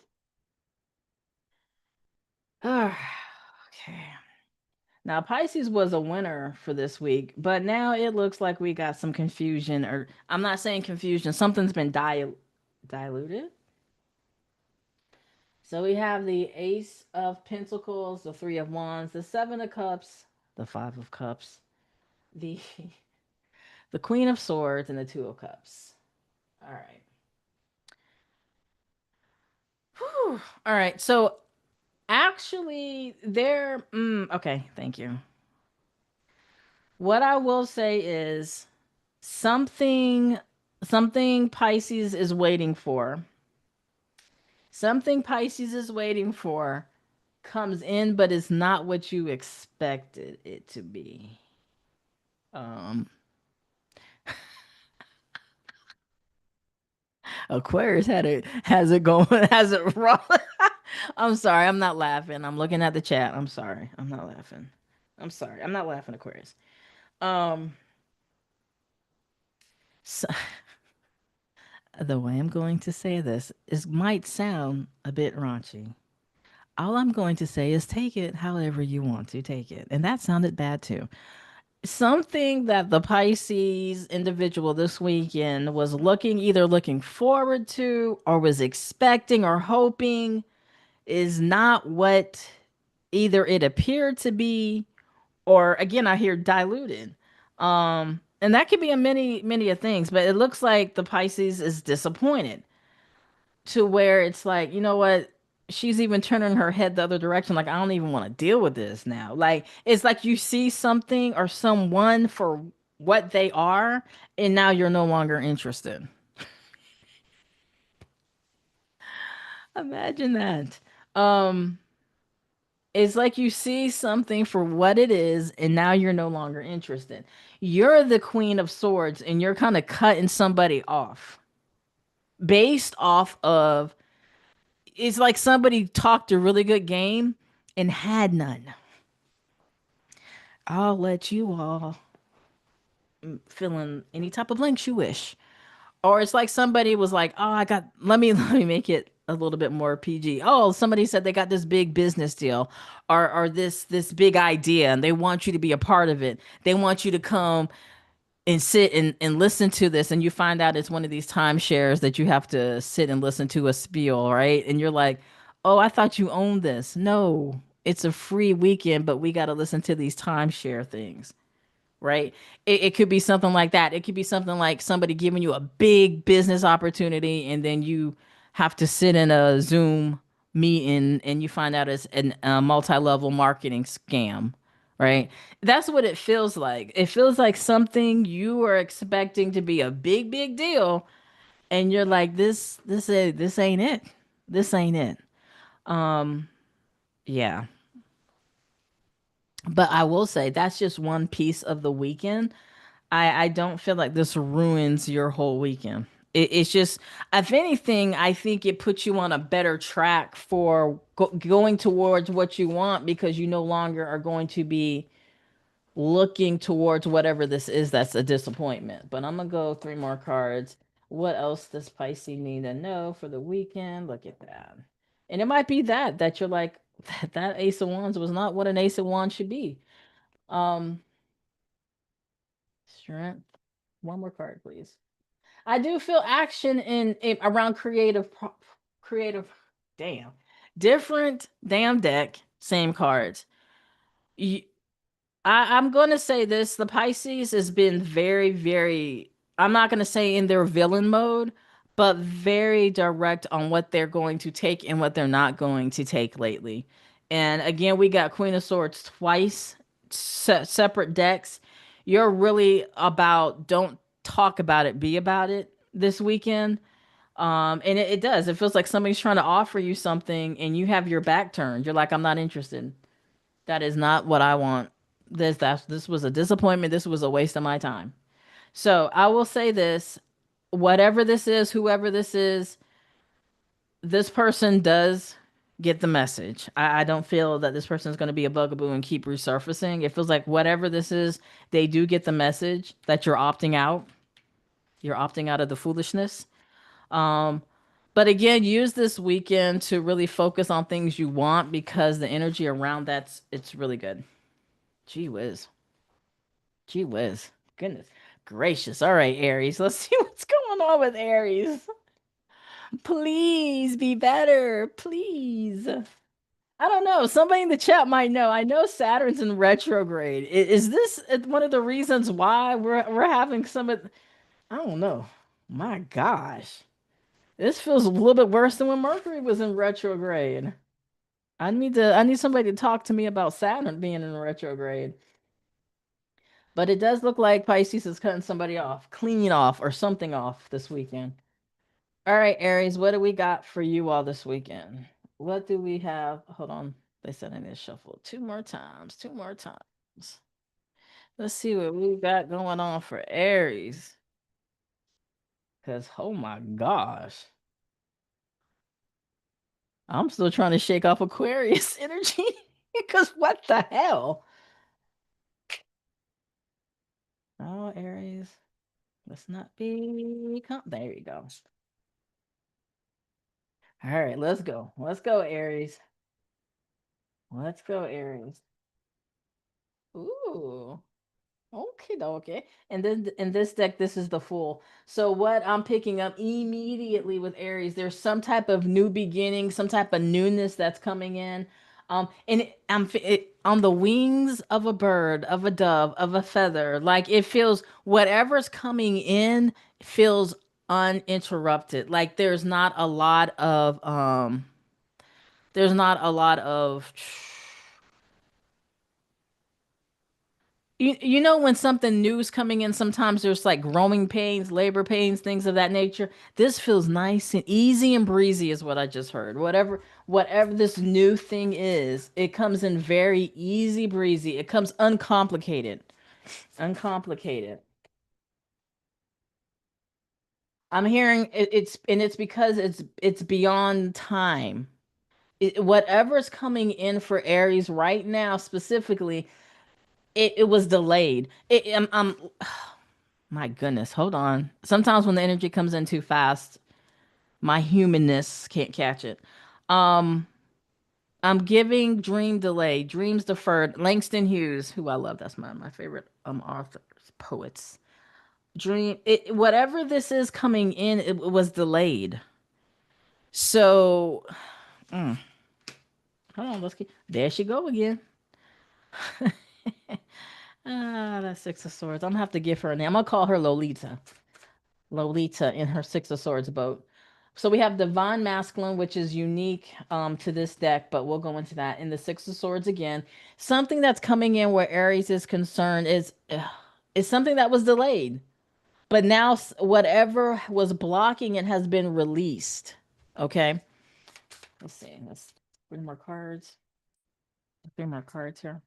Okay. Now Pisces was a winner for this week, but now it looks like we got some confusion, or I'm not saying confusion, something's been diluted. So we have the Ace of Pentacles, the Three of Wands, the Seven of Cups, the Five of Cups, the the Queen of Swords, and the Two of Cups. All right. Whew. All right. So actually, okay. Thank you. What I will say is something, something Pisces is waiting for. Something Pisces is waiting for comes in, but it's not what you expected it to be. Um, Aquarius has it going has it wrong. I'm sorry, I'm not laughing. I'm looking at the chat. I'm sorry. I'm not laughing. I'm sorry. I'm not laughing, Aquarius. Um so, the way I'm going to say this is might sound a bit raunchy. All I'm going to say is take it however you want to take it. And that sounded bad too. Something that the Pisces individual this weekend was either looking forward to or was expecting or hoping is not what either it appeared to be or again I hear diluted. And that could be a many of things, but it looks like the Pisces is disappointed to where it's like, you know what? She's even turning her head the other direction. Like, I don't even want to deal with this now. Like, it's like you see something or someone for what they are, and now you're no longer interested. Imagine that. Um, it's like you see something for what it is, and now you're no longer interested. You're the Queen of Swords, and you're kind of cutting somebody off based off of it's like somebody talked a really good game and had none. I'll let you all fill in any type of blanks you wish. Or it's like somebody was like, "Oh, I got let me make it a little bit more PG. Oh, somebody said they got this big business deal or this big idea and they want you to be a part of it. They want you to come and sit and listen to this and you find out it's one of these timeshares that you have to sit and listen to a spiel, right? And you're like, "Oh, I thought you owned this." No, it's a free weekend, but we got to listen to these timeshare things, right? It could be something like that. It could be something like somebody giving you a big business opportunity and then you have to sit in a Zoom meeting and you find out it's a multi-level marketing scam, right? That's what it feels like. It feels like something you are expecting to be a big deal and you're like this ain't it. This ain't it. Um yeah. But I will say that's just one piece of the weekend. I don't feel like this ruins your whole weekend. It's just, if anything, I think it puts you on a better track for going towards what you want because you no longer are going to be looking towards whatever this is that's a disappointment. But I'm gonna go three more cards. What else does Pisces need to know for the weekend? Look at that. And it might be that you're like, that Ace of Wands was not what an Ace of Wands should be. Um, Strength. One more card, please. I do feel action in around creative. Damn. Different damn deck, same cards. You, I'm going to say this. The Pisces has been very, very, I'm not going to say in their villain mode, but very direct on what they're going to take and what they're not going to take lately. And again, we got Queen of Swords twice, separate decks. You're really about don't talk about it, be about it this weekend. And it does. It feels like somebody's trying to offer you something and you have your back turned. You're like, I'm not interested. That is not what I want. This was a disappointment. This was a waste of my time. So I will say this: whatever this is, whoever this person does get the message. I don't feel that this person is going to be a bugaboo and keep resurfacing. It feels like whatever this is, they do get the message that you're opting out. You're opting out of the foolishness. Um, but again, use this weekend to really focus on things you want because the energy around that's it's really good. Gee whiz. Gee whiz. Goodness gracious. All right, Aries. Let's see what's going on with Aries. Please be better. Please. I don't know. Somebody in the chat might know. I know Saturn's in retrograde. Is this one of the reasons why we're having some of I don't know. My gosh. This feels a little bit worse than when Mercury was in retrograde. I need somebody to talk to me about Saturn being in retrograde. But it does look like Pisces is cutting somebody off, clean off, or something off this weekend. All right, Aries, what do we got for you all this weekend? What do we have? Hold on. They said I need to shuffle two more times, two more times. Let's see what we got going on for Aries. Because, oh my gosh, I'm still trying to shake off Aquarius energy. Because what the hell? Oh, Aries, let's not be. There you go. All right, let's go. Let's go, Aries. Let's go, Aries. Ooh. Okay, okay. And then in this deck, this is the Fool. So what I'm picking up immediately with Aries, there's some type of new beginning, some type of newness that's coming in. On the wings of a bird, of a dove, of a feather. Like it feels whatever's coming in feels uninterrupted. Like there's not a lot of you know when something new is coming in, sometimes there's like growing pains, labor pains, things of that nature. This feels nice and easy and breezy is what I just heard. Whatever this new thing is, it comes in very easy breezy. It comes uncomplicated. Uncomplicated. I'm hearing it's because it's beyond time. Whatever's coming in for Aries right now specifically, it was delayed. My goodness, hold on. Sometimes when the energy comes in too fast, my humanness can't catch it. Um, I'm giving dream delay, dreams deferred. Langston Hughes, who I love, that's my favorite authors, poets. Whatever this is coming in, it was delayed. So, mm, hold on, let's keep. There she go again. Ah, that Six of Swords. I'm gonna have to give her a name. I'm gonna call her Lolita. Lolita in her Six of Swords boat. So we have Divine Masculine, which is unique to this deck, but we'll go into that. In the Six of Swords again, something that's coming in where Aries is concerned is something that was delayed, but now whatever was blocking it has been released. Okay, let's see. Let's bring more cards. Bring more cards here.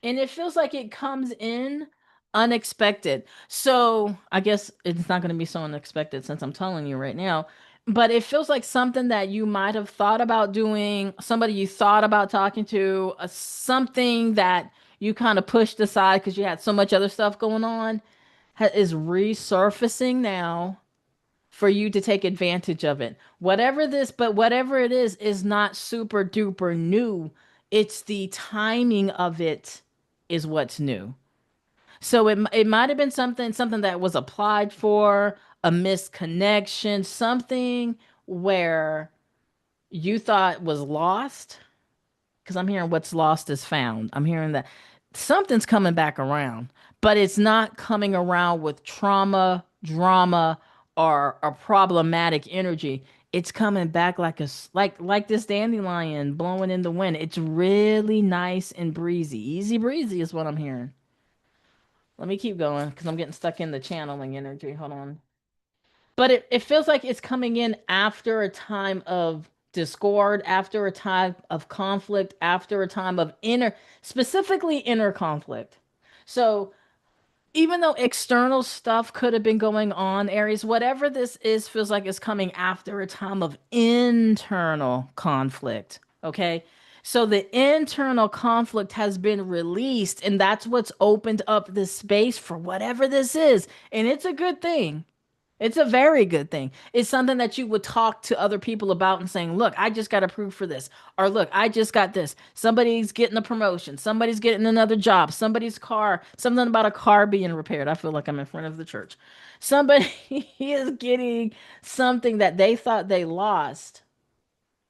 And it feels like it comes in unexpected. So I guess it's not going to be so unexpected since I'm telling you right now. But it feels like something that you might have thought about doing, somebody you thought about talking to, something that you kind of pushed aside because you had so much other stuff going on, is resurfacing now for you to take advantage of it. Whatever it is not super duper new. It's the timing of it is what's new. So it might have been something that was applied for, a misconnection, something where you thought was lost, because I'm hearing what's lost is found. I'm hearing that something's coming back around, but it's not coming around with trauma, drama, or a problematic energy. It's coming back like like this dandelion blowing in the wind. It's really nice and breezy. Easy breezy is what I'm hearing. Let me keep going because I'm getting stuck in the channeling energy. Hold on. But it feels like it's coming in after a time of discord, after a time of conflict, after a time of specifically inner conflict. So even though external stuff could have been going on, Aries, whatever this is feels like it's coming after a time of internal conflict. Okay. So the internal conflict has been released, and that's what's opened up this space for whatever this is. And it's a good thing. It's a very good thing. It's something that you would talk to other people about and saying, look, I just got approved for this. Or look, I just got this. Somebody's getting a promotion. Somebody's getting another job. Somebody's car, something about a car being repaired. I feel like I'm in front of the church. Somebody is getting something that they thought they lost,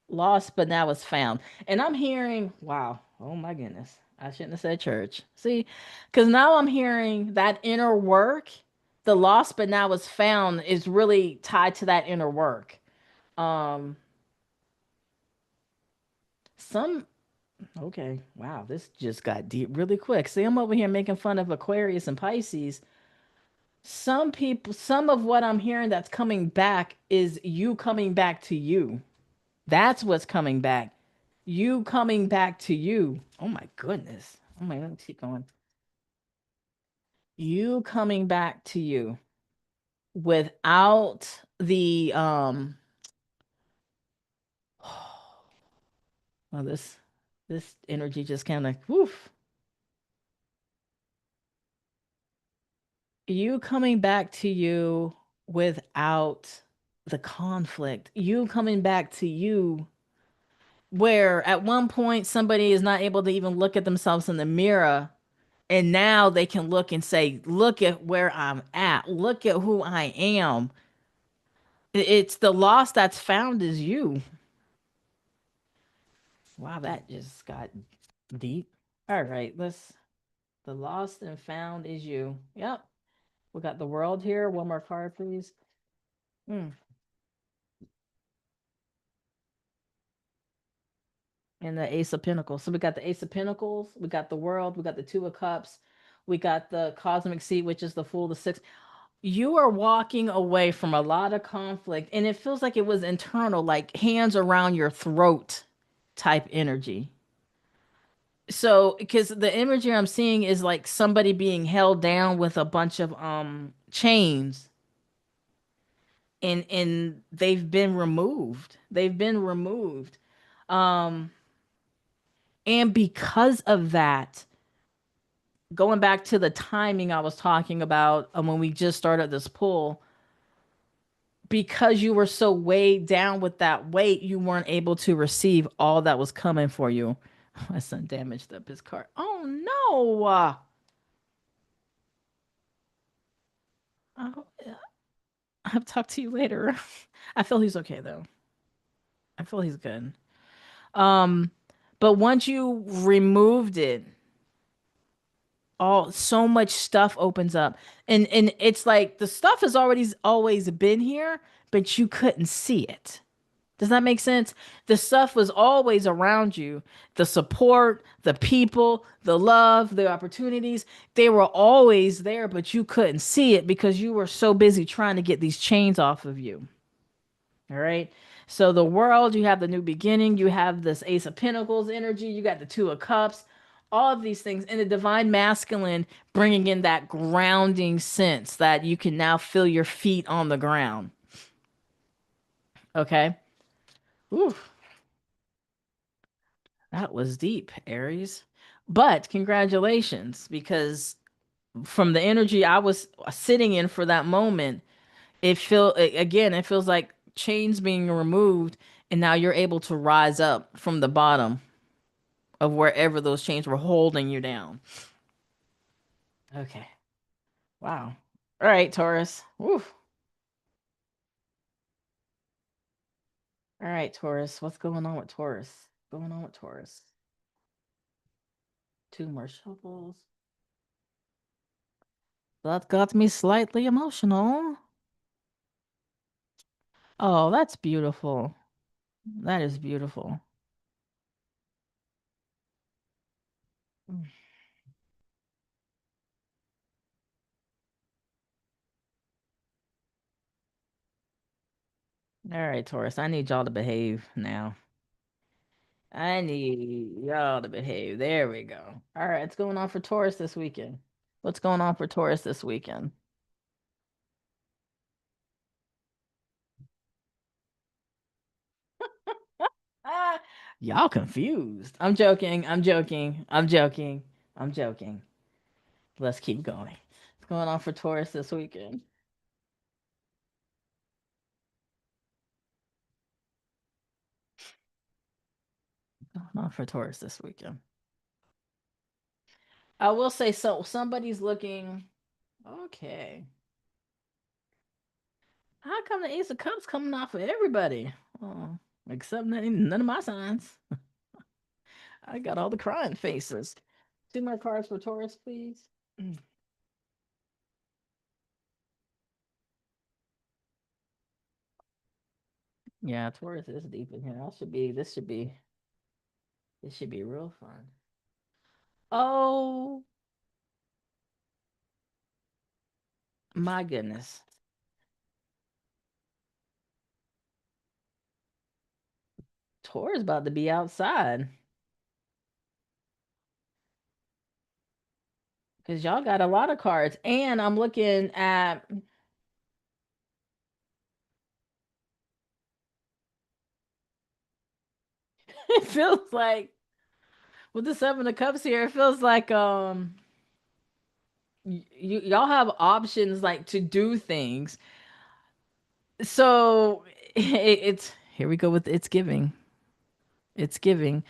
but now it's found. And I'm hearing, wow, oh my goodness. I shouldn't have said church. See, because now I'm hearing that inner work, the lost, but now it's found is really tied to that inner work. Um, some, okay, wow, this just got deep really quick. See, I'm over here making fun of Aquarius and Pisces. Some people, some of what I'm hearing that's coming back is you coming back to you. That's what's coming back. You coming back to you. Oh my goodness. Oh my, let me keep going. You coming back to you without the well, this energy just kind of woof. You coming back to you without the conflict. You coming back to you where at one point somebody is not able to even look at themselves in the mirror. And now they can look and say, look at where I'm at. Look at who I am. It's the loss that's found is you. Wow, that just got deep. All right, the lost and found is you. Yep. We got the world here. One more card, please. Mm. And the Ace of Pentacles. So we got the Ace of Pentacles, we got the world, we got the Two of Cups, we got the Cosmic Seat, which is the Fool, the Six. You are walking away from a lot of conflict, and it feels like it was internal, like hands around your throat type energy. So, because the imagery I'm seeing is like somebody being held down with a bunch of chains, and they've been removed. They've been removed. Um, and because of that, going back to the timing I was talking about when we just started this pull, because you were so weighed down with that weight, you weren't able to receive all that was coming for you. My son damaged up his car. Oh no. Oh, yeah. I'll talk to you later. I feel he's okay though. I feel he's good. Um, but once you removed it, all so much stuff opens up. And it's like the stuff has already always been here, but you couldn't see it. Does that make sense? The stuff was always around you. The support, the people, the love, the opportunities, they were always there, but you couldn't see it because you were so busy trying to get these chains off of you. All right. So the world, you have the new beginning, you have this Ace of Pentacles energy, you got the Two of Cups, all of these things, and the divine masculine bringing in that grounding sense that you can now feel your feet on the ground. Okay. Ooh, that was deep, Aries. But congratulations, because from the energy I was sitting in for that moment, it feels like chains being removed, and now you're able to rise up from the bottom of wherever those chains were holding you down. Okay. Wow. All right, Taurus. Woo. All right, Taurus. What's going on with Taurus? Going on with Taurus. Two more shovels. That got me slightly emotional. Oh, that's beautiful. That is beautiful. Mm. All right, Taurus. I need y'all to behave now. I need y'all to behave. There we go. All right, what's going on for Taurus this weekend? What's going on for Taurus this weekend? Ah, y'all confused. I'm joking. I'm joking. I'm joking. I'm joking. Let's keep going. What's going on for Taurus this weekend? What's going on for Taurus this weekend? I will say so. Somebody's looking. Okay. How come the Ace of Cups coming off of everybody? Oh, except none of my signs. I got all the crying faces. Two more cards for Taurus, please. Mm. Yeah, Taurus is deep in here. This should be real fun. Oh my goodness. Taurus about to be outside because y'all got a lot of cards. And I'm looking at it feels like with the Seven of Cups here, it feels like y'all have options like to do things. So it's here we go with it's giving. It's giving.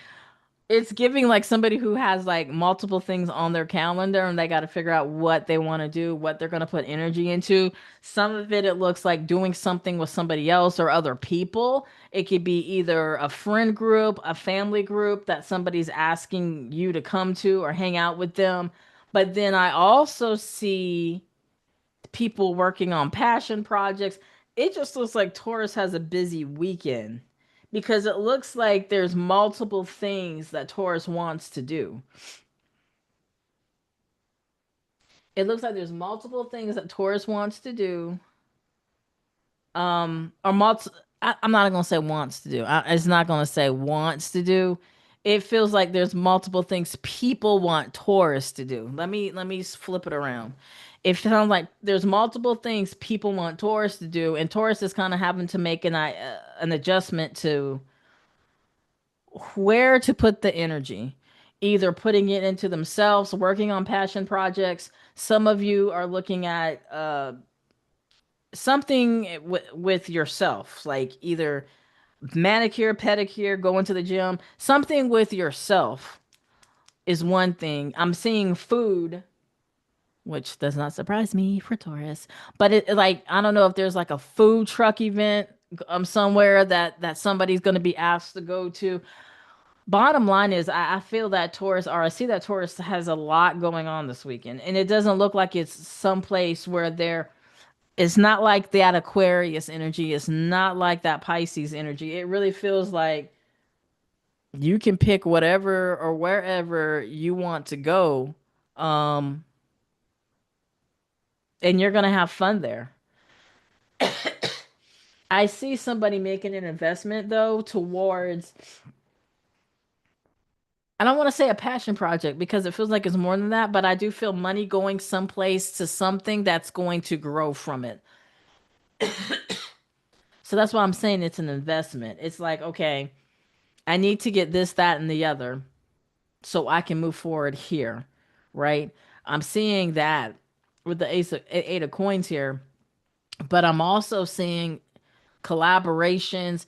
It's giving like somebody who has like multiple things on their calendar and they got to figure out what they want to do, what they're going to put energy into. Some of it looks like doing something with somebody else or other people. It could be either a friend group, a family group that somebody's asking you to come to or hang out with them. But then I also see people working on passion projects. It just looks like Taurus has a busy weekend because it looks like there's multiple things that Taurus wants to do. It looks like there's multiple things that Taurus wants to do. Or I'm not gonna say wants to do. It's not gonna say wants to do. It feels like there's multiple things people want Taurus to do. Let me flip it around. It sounds like there's multiple things people want Taurus to do, and Taurus is kind of having to make an adjustment to where to put the energy. Either putting it into themselves, working on passion projects. Some of you are looking at something with yourself, like either manicure, pedicure, going to the gym, something with yourself is one thing. I'm seeing food, which does not surprise me for Taurus, but like I don't know if there's like a food truck event somewhere that somebody's going to be asked to go to. Bottom line is I feel that Taurus, or I see that Taurus has a lot going on this weekend, and it doesn't look like it's someplace where they're it's not like that Aquarius energy. It's not like that Pisces energy. It really feels like you can pick whatever or wherever you want to go, um, and you're gonna have fun there. I see somebody making an investment though towards. I don't want to say a passion project because it feels like it's more than that, but I do feel money going someplace to something that's going to grow from it. So that's why I'm saying it's an investment. It's like, okay, I need to get this, that, and the other so I can move forward here, right? I'm seeing that with the eight of coins here, but I'm also seeing collaborations.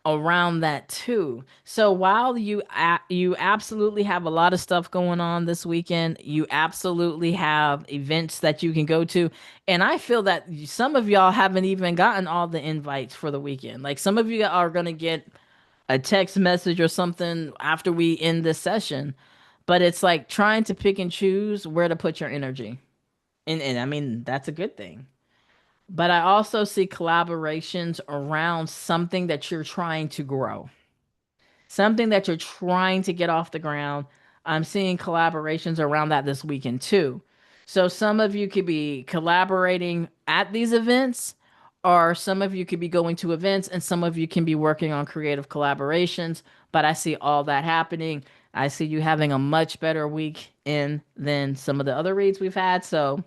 around that too. So while you absolutely have a lot of stuff going on this weekend, you absolutely have events that you can go to, and I feel that some of y'all haven't even gotten all the invites for the weekend. Like some of you are gonna get a text message or something after we end this session, but it's like trying to pick and choose where to put your energy. And I mean, that's a good thing. But I also see collaborations around something that you're trying to grow, something that you're trying to get off the ground. I'm seeing collaborations around that this weekend too. So some of you could be collaborating at these events, or some of you could be going to events, and some of you can be working on creative collaborations. But I see all that happening. I see you having a much better weekend than some of the other reads we've had. So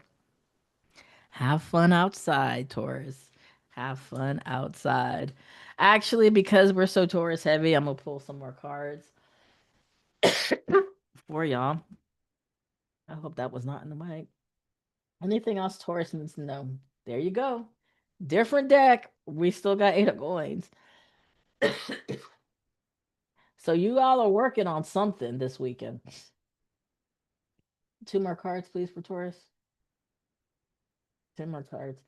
have fun outside, Taurus. Have fun outside. Actually, because we're so Taurus heavy, I'm gonna pull some more cards for y'all. I hope that was not in the mic. Anything else Taurus needs to know? There you go. Different deck. We still got 8 of coins. So you all are working on something this weekend. 2 more cards, please, for Taurus. 10 more cards.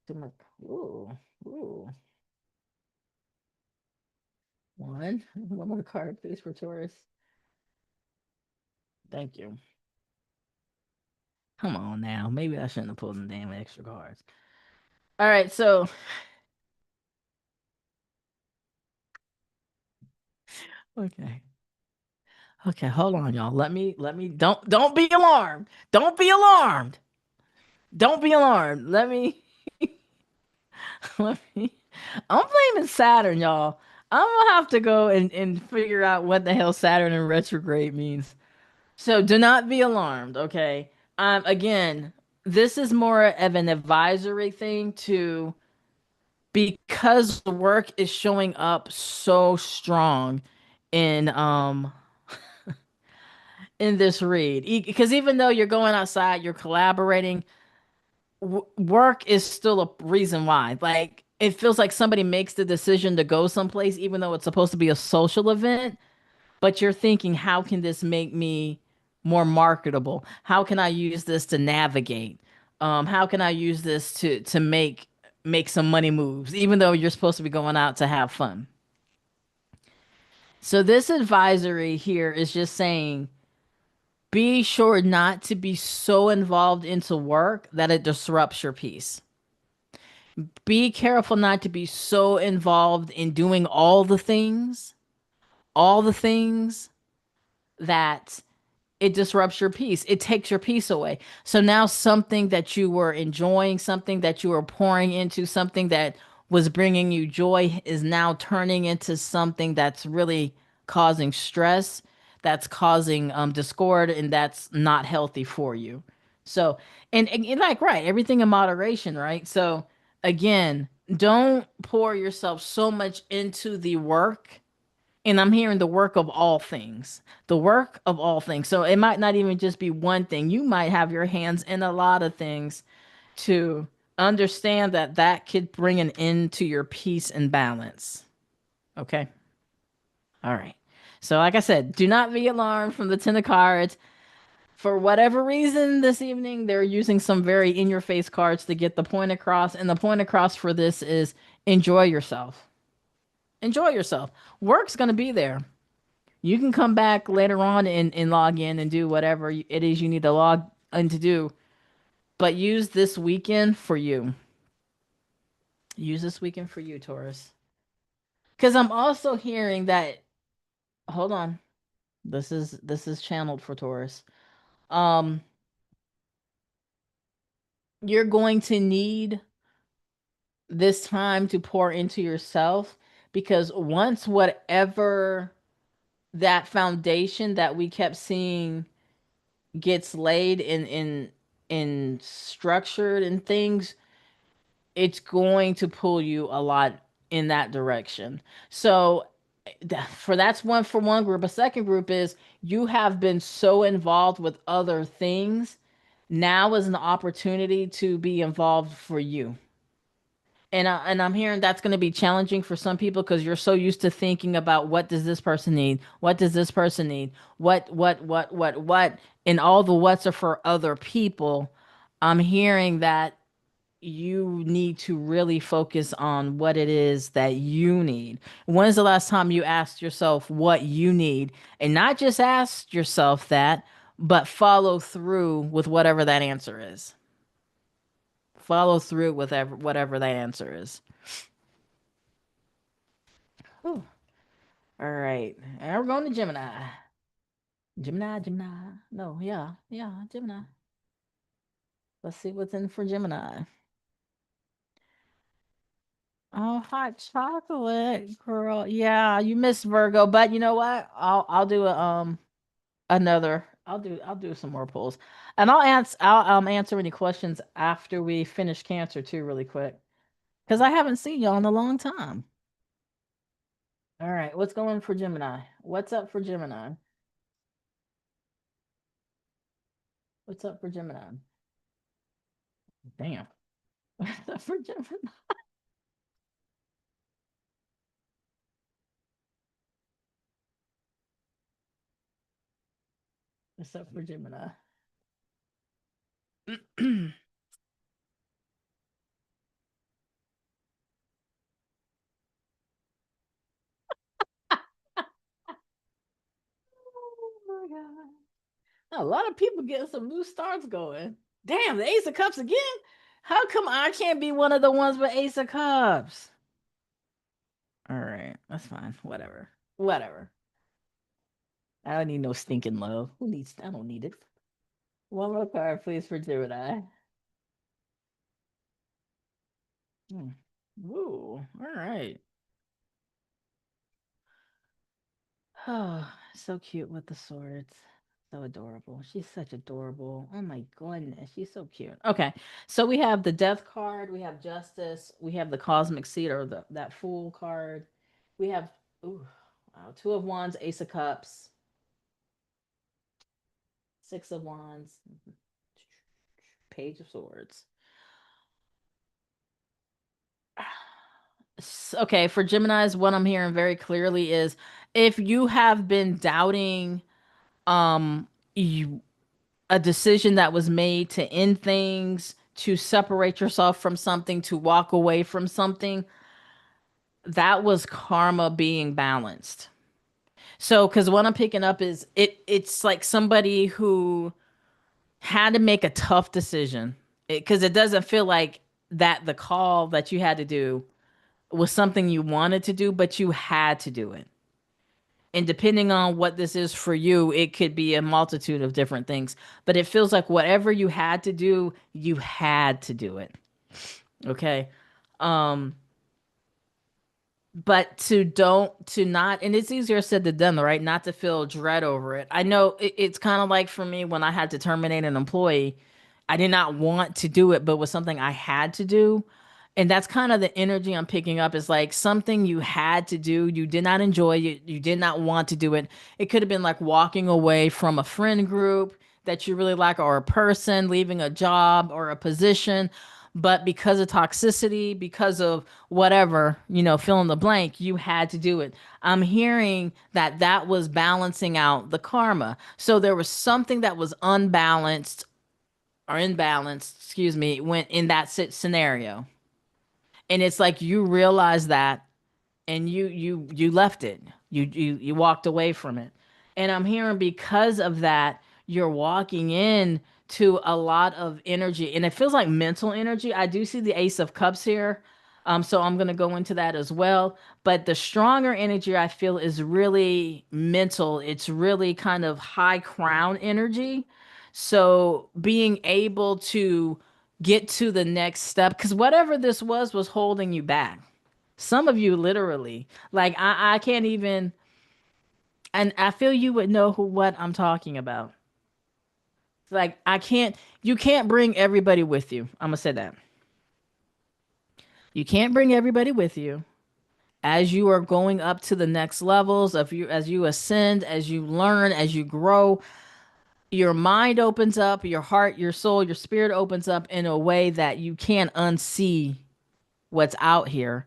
2 more. Ooh, ooh. One more card, please, for Taurus. Thank you. Come on now. Maybe I shouldn't have pulled them damn extra cards. All right, so okay. Okay, hold on, y'all. Let me don't be alarmed. Don't be alarmed. Don't be alarmed. Let me I'm blaming Saturn, y'all. I'm gonna have to go and figure out what the hell Saturn in retrograde means. So do not be alarmed, okay? Again, this is more of an advisory thing to because the work is showing up so strong in in this read. Because even though you're going outside, you're collaborating, work is still a reason why. Like it feels like somebody makes the decision to go someplace even though it's supposed to be a social event, but you're thinking, how can this make me more marketable? How can I use this to navigate? How can I use this to make some money moves, even though you're supposed to be going out to have fun? So this advisory here is just saying, be sure not to be so involved into work that it disrupts your peace. Be careful not to be so involved in doing all the things that it disrupts your peace. It takes your peace away. So now something that you were enjoying, something that you were pouring into, something that was bringing you joy is now turning into something that's really causing stress, that's causing discord, and that's not healthy for you. So, and like, right, everything in moderation, right? So, again, don't pour yourself so much into the work, and I'm hearing the work of all things, the work of all things. So it might not even just be one thing. You might have your hands in a lot of things to understand that that could bring an end to your peace and balance. Okay. All right. So, like I said, do not be alarmed from the 10 of cards. For whatever reason this evening, they're using some very in your face cards to get the point across. And the point across for this is enjoy yourself. Enjoy yourself. Work's going to be there. You can come back later on and log in and do whatever it is you need to log in to do. But use this weekend for you. Use this weekend for you, Taurus. Because I'm also hearing that. Hold on. This is channeled for Taurus. Um, you're going to need this time to pour into yourself because once whatever that foundation that we kept seeing gets laid in structured and things, it's going to pull you a lot in that direction. So for that's one for one group. A second group is you have been so involved with other things. Now is an opportunity to be involved for you. And I'm hearing that's going to be challenging for some people because you're so used to thinking about what does this person need? What does this person need? What? And all the what's are for other people. I'm hearing that you need to really focus on what it is that you need. When is the last time you asked yourself what you need? And not just ask yourself that, but follow through with whatever that answer is. Follow through with whatever that answer is. Whew. All right. And we're going to Gemini. Gemini, Gemini. No, yeah, yeah, Gemini. Let's see what's in for Gemini. Oh, hot chocolate, girl. Yeah, you missed Virgo, but you know what? I'll do a another. I'll do some more polls, and I'll answer any questions after we finish Cancer too, really quick, because I haven't seen y'all in a long time. All right, what's going for Gemini? What's up for Gemini? What's up for Gemini? Damn. What's up for Gemini? What's up for Gemini? Oh my God. A lot of people getting some new starts going. Damn, the Ace of Cups again? How come I can't be one of the ones with Ace of Cups? All right, that's fine. Whatever. Whatever. I don't need no stinking love. Who needs? I don't need it. One more card, please, for Gemini. Hmm. Ooh, all right. Oh, so cute with the swords. So adorable. She's such adorable. Oh my goodness, she's so cute. Okay, so we have the Death card, we have Justice, we have the Cosmic Seed or that Fool card. We have ooh, wow, Two of Wands, Ace of Cups, Six of Wands, Page of Swords. Okay, for Gemini's, what I'm hearing very clearly is if you have been doubting um you a decision that was made to end things, to separate yourself from something, to walk away from something, that was karma being balanced. So, because what I'm picking up is it's like somebody who had to make a tough decision. Because it doesn't feel like that the call that you had to do was something you wanted to do, but you had to do it. And depending on what this is for you, it could be a multitude of different things. But it feels like whatever you had to do, you had to do it. Okay. Um, but to not, and it's easier said than done, right? Not to feel dread over it. I know it's kind of like for me when I had to terminate an employee, I did not want to do it, but was something I had to do. And that's kind of the energy I'm picking up is like something you had to do, you did not enjoy, you did not want to do it. It could have been like walking away from a friend group that you really like, or a person, leaving a job or a position. But because of toxicity, because of whatever, fill in the blank, you had to do it. I'm hearing that that was balancing out the karma. So there was something that was unbalanced or imbalanced, excuse me, went in that scenario. And it's like you realize that and you left it. You walked away from it. And I'm hearing because of that, you're walking in to a lot of energy. And it feels like mental energy. I do see the Ace of Cups here. So I'm gonna go into that as well. But the stronger energy I feel is really mental. It's really kind of high crown energy. So being able to get to the next step, because whatever this was holding you back. Some of you literally, like I can't even, and I feel you would know what I'm talking about. Like you can't bring everybody with you. I'm gonna say that. You can't bring everybody with you as you are going up to the next levels of you, as you ascend, as you learn, as you grow. Your mind opens up, your heart, your soul, your spirit opens up in a way that you can't unsee what's out here.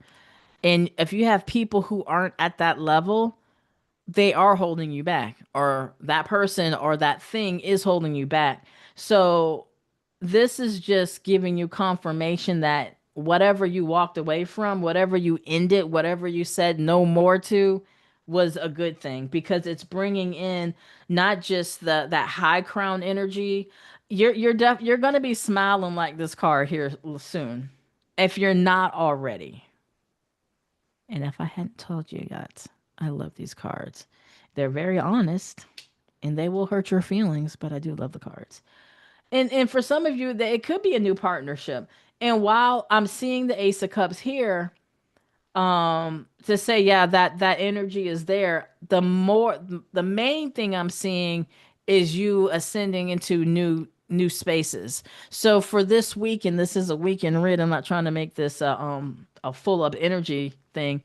And if you have people who aren't at that level, they are holding you back, or that person or that thing is holding you back. So this is just giving you confirmation that whatever you walked away from, whatever you ended, whatever you said no more to, was a good thing, because it's bringing in not just that high crown energy. You're going to be smiling like this card here soon, if you're not already. And if I hadn't told you yet, I love these cards. They're very honest and they will hurt your feelings, but I do love the cards. And for some of you, that it could be a new partnership. And while I'm seeing the Ace of Cups here, to say, yeah, that energy is there, the main thing I'm seeing is you ascending into new spaces. So for this week, and this is a weekend read, I'm not trying to make this a full up energy thing.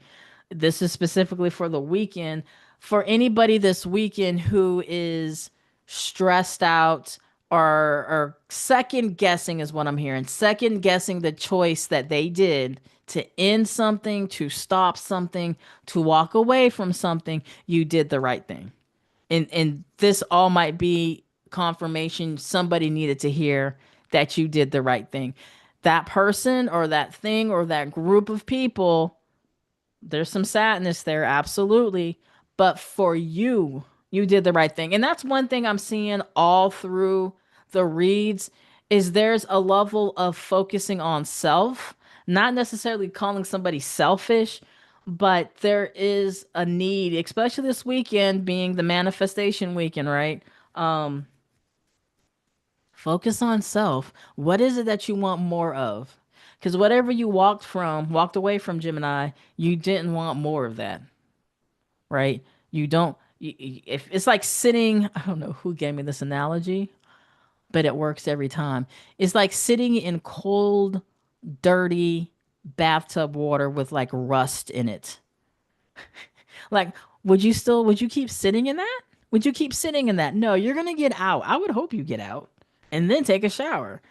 This is specifically for the weekend. For anybody this weekend who is stressed out, or second guessing is what I'm hearing. Second guessing the choice that they did to end something, to stop something, to walk away from something, you did the right thing. And this all might be confirmation somebody needed to hear that you did the right thing. That person or that thing or that group of people, there's some sadness there, absolutely. But for you, you did the right thing. And that's one thing I'm seeing all through the reads, is there's a level of focusing on self, not necessarily calling somebody selfish, but there is a need, especially this weekend being the manifestation weekend, right? Um, Focus on self. What is it that you want more of? Because whatever you walked away from, Gemini, you didn't want more of that, right? You don't. If it's like sitting, I don't know who gave me this analogy, but it works every time. It's like sitting in cold, dirty bathtub water with like rust in it. Like, would you keep sitting in that? Would you keep sitting in that? No, you're gonna get out. I would hope you get out and then take a shower.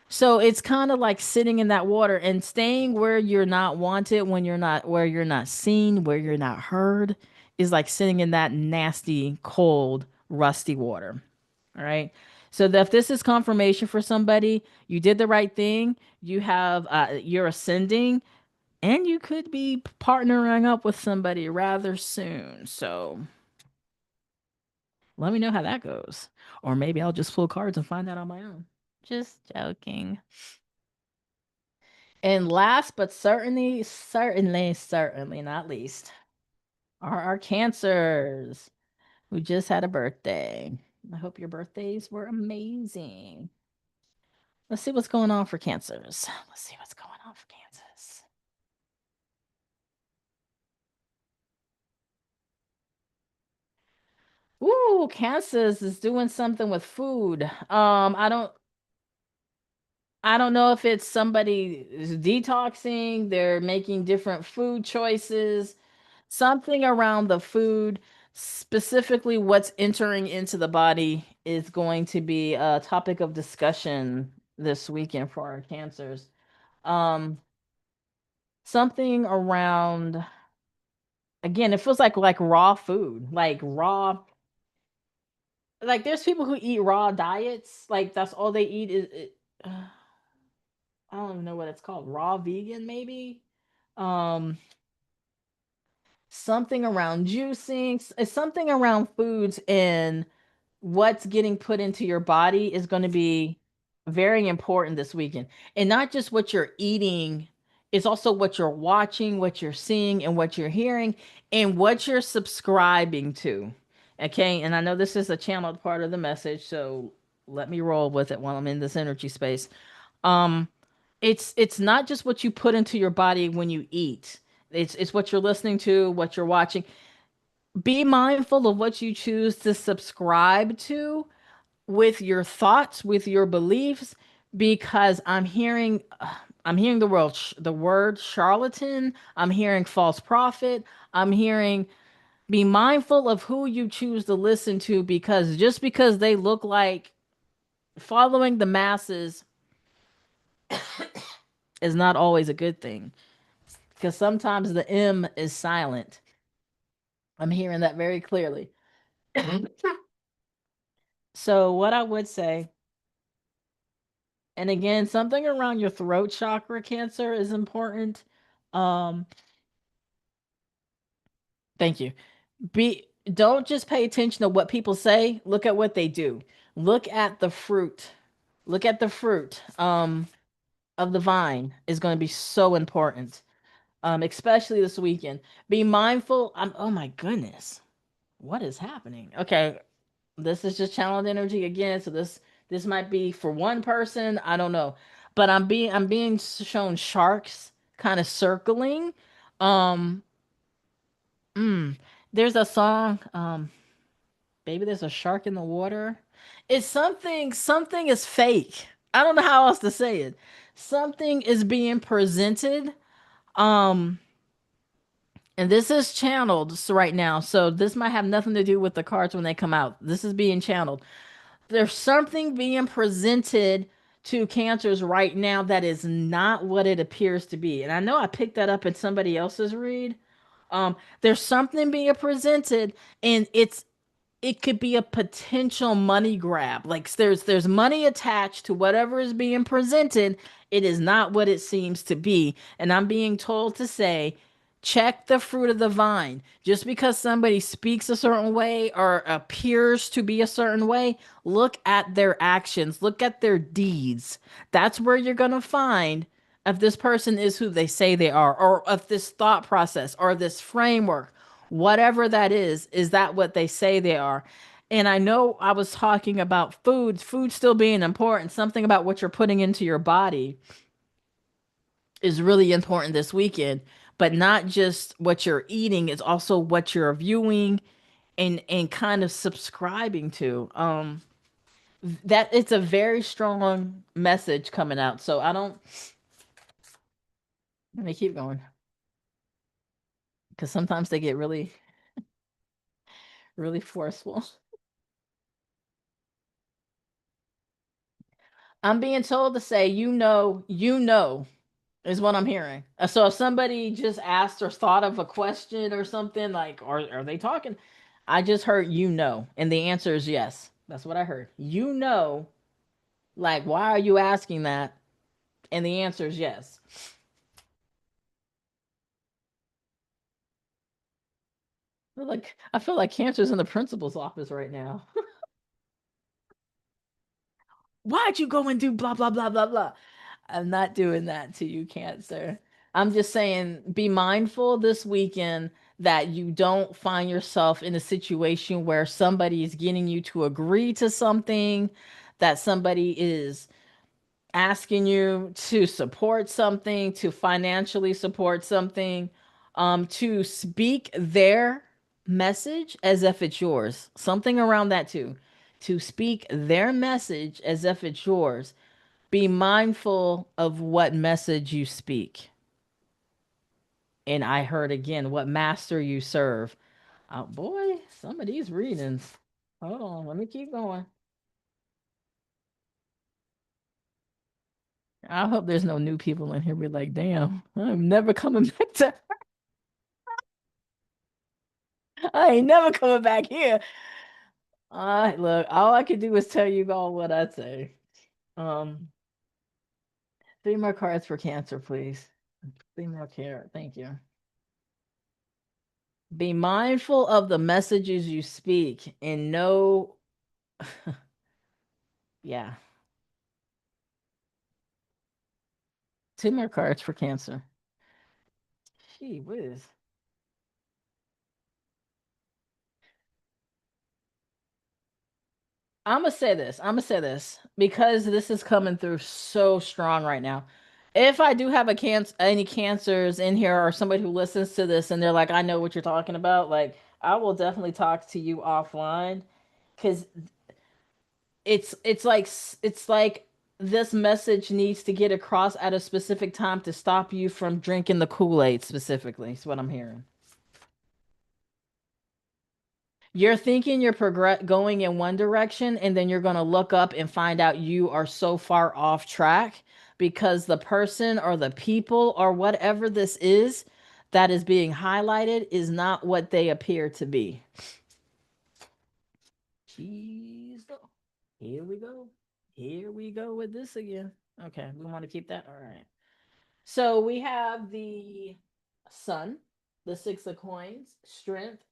So it's kind of like sitting in that water and staying where you're not wanted, when you're not, where you're not seen, where you're not heard, is like sitting in that nasty, cold, rusty water. All right. So that if this is confirmation for somebody, you did the right thing. You're ascending, and you could be partnering up with somebody rather soon. So let me know how that goes. Or maybe I'll just pull cards and find out on my own. Just joking. And last but certainly not least, are our cancers who just had a birthday. I hope your birthdays were amazing. Let's see what's going on for cancers. Let's see what's going on for cancers. Ooh, cancers is doing something with food. I don't know if it's somebody is detoxing, they're making different food choices, something around the food, specifically what's entering into the body, is going to be a topic of discussion this weekend for our cancers. Um, Something around, again, it feels like raw food, like raw, like there's people who eat raw diets, like that's all they eat I don't even know what it's called, raw vegan maybe. Um, Something around juicing, it's something around foods, and what's getting put into your body is going to be very important this weekend. And not just what you're eating, it's also what you're watching, what you're seeing, and what you're hearing, and what you're subscribing to. Okay. And I know this is a channeled part of the message, so let me roll with it while I'm in this energy space. Um, it's not just what you put into your body when you eat. It's what you're listening to, what you're watching. Be mindful of what you choose to subscribe to with your thoughts, with your beliefs, because I'm hearing the word charlatan, I'm hearing false prophet, I'm hearing, be mindful of who you choose to listen to, because just because they look like following the masses is not always a good thing because sometimes the M is silent. I'm hearing that very clearly. So, what I would say, and again, something around your throat chakra cancer is important. Um, Thank you. Be Don't just pay attention to what people say, look at what they do. Look at the fruit. Look at the fruit of the vine is going to be so important. Especially this weekend. Be mindful. Oh my goodness. What is happening? Okay, this is just channeled energy again, so this might be for one person, I don't know. But I'm being shown sharks kind of circling. Um mm, there's a song Baby, there's a shark in the water. It's something is fake. I don't know how else to say it. Something is being presented. Um, and this is channeled right now. So this might have nothing to do with the cards when they come out. This is being channeled. There's something being presented to cancers right now that is not what it appears to be. And I know I picked that up in somebody else's read. There's something being presented and it could be a potential money grab. Like there's money attached to whatever is being presented. It is not what it seems to be. And I'm being told to say, check the fruit of the vine. Just because somebody speaks a certain way or appears to be a certain way, look at their actions, look at their deeds. That's where you're going to find if this person is who they say they are, or if this thought process or this framework, whatever that is that what they say they are? And I know I was talking about food still being important. Something about what you're putting into your body is really important this weekend, but not just what you're eating, it's also what you're viewing and kind of subscribing to. That it's a very strong message coming out. So I don't let me keep going because sometimes they get really forceful. I'm being told to say, you know, is what I'm hearing. So if somebody just asked or thought of a question or something like, are they talking? I just heard you know, and the answer is yes. That's what I heard. You know, like why are you asking that? And the answer is yes. I feel like cancer's in the principal's office right now. Why'd you go and do blah blah blah blah blah? I'm not doing that to you, Cancer. I'm just saying be mindful this weekend that you don't find yourself in a situation where somebody is getting you to agree to something, that somebody is asking you to support something, to financially support something, to speak their message as if it's yours. Something around that too. To speak their message as if it's yours. Be mindful of what message you speak. And I heard again, what master you serve. Oh boy, some of these readings. Hold on, let me keep going. I hope there's no new people in here. Be like, damn, I'm never coming back to. I ain't never coming back here. Look, all I can do is tell you all what I say. Um, three more cards for cancer, please. Three more care. Thank you. Be mindful of the messages you speak and know, yeah. Two more cards for cancer. Gee whiz. I'm gonna say this because this is coming through so strong right now. If I do have any cancers in here or somebody who listens to this and they're like, I know what you're talking about, like I will definitely talk to you offline because it's like this message needs to get across at a specific time to stop you from drinking the Kool-Aid specifically. Is what I'm hearing. You're thinking you're going in one direction, and then you're going to look up and find out you are so far off track because the person or the people or whatever this is that is being highlighted is not what they appear to be. Jeez. Here we go. Here we go with this again. Okay, we want to keep that. All right. So we have the sun, the six of coins, strength,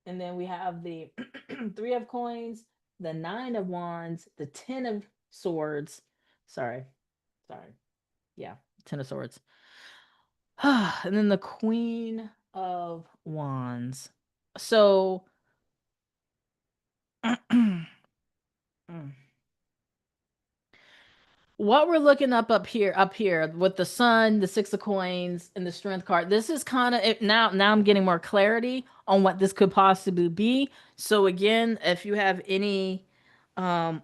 and then we have the three of coins, the nine of wands, the 10 of swords. Sorry, sorry. Yeah, 10 of swords. And then the queen of wands. So, what we're looking up here with the sun, the six of coins, and the strength card. This is kind of it now. Now I'm getting more clarity on what this could possibly be. So again, if you have any um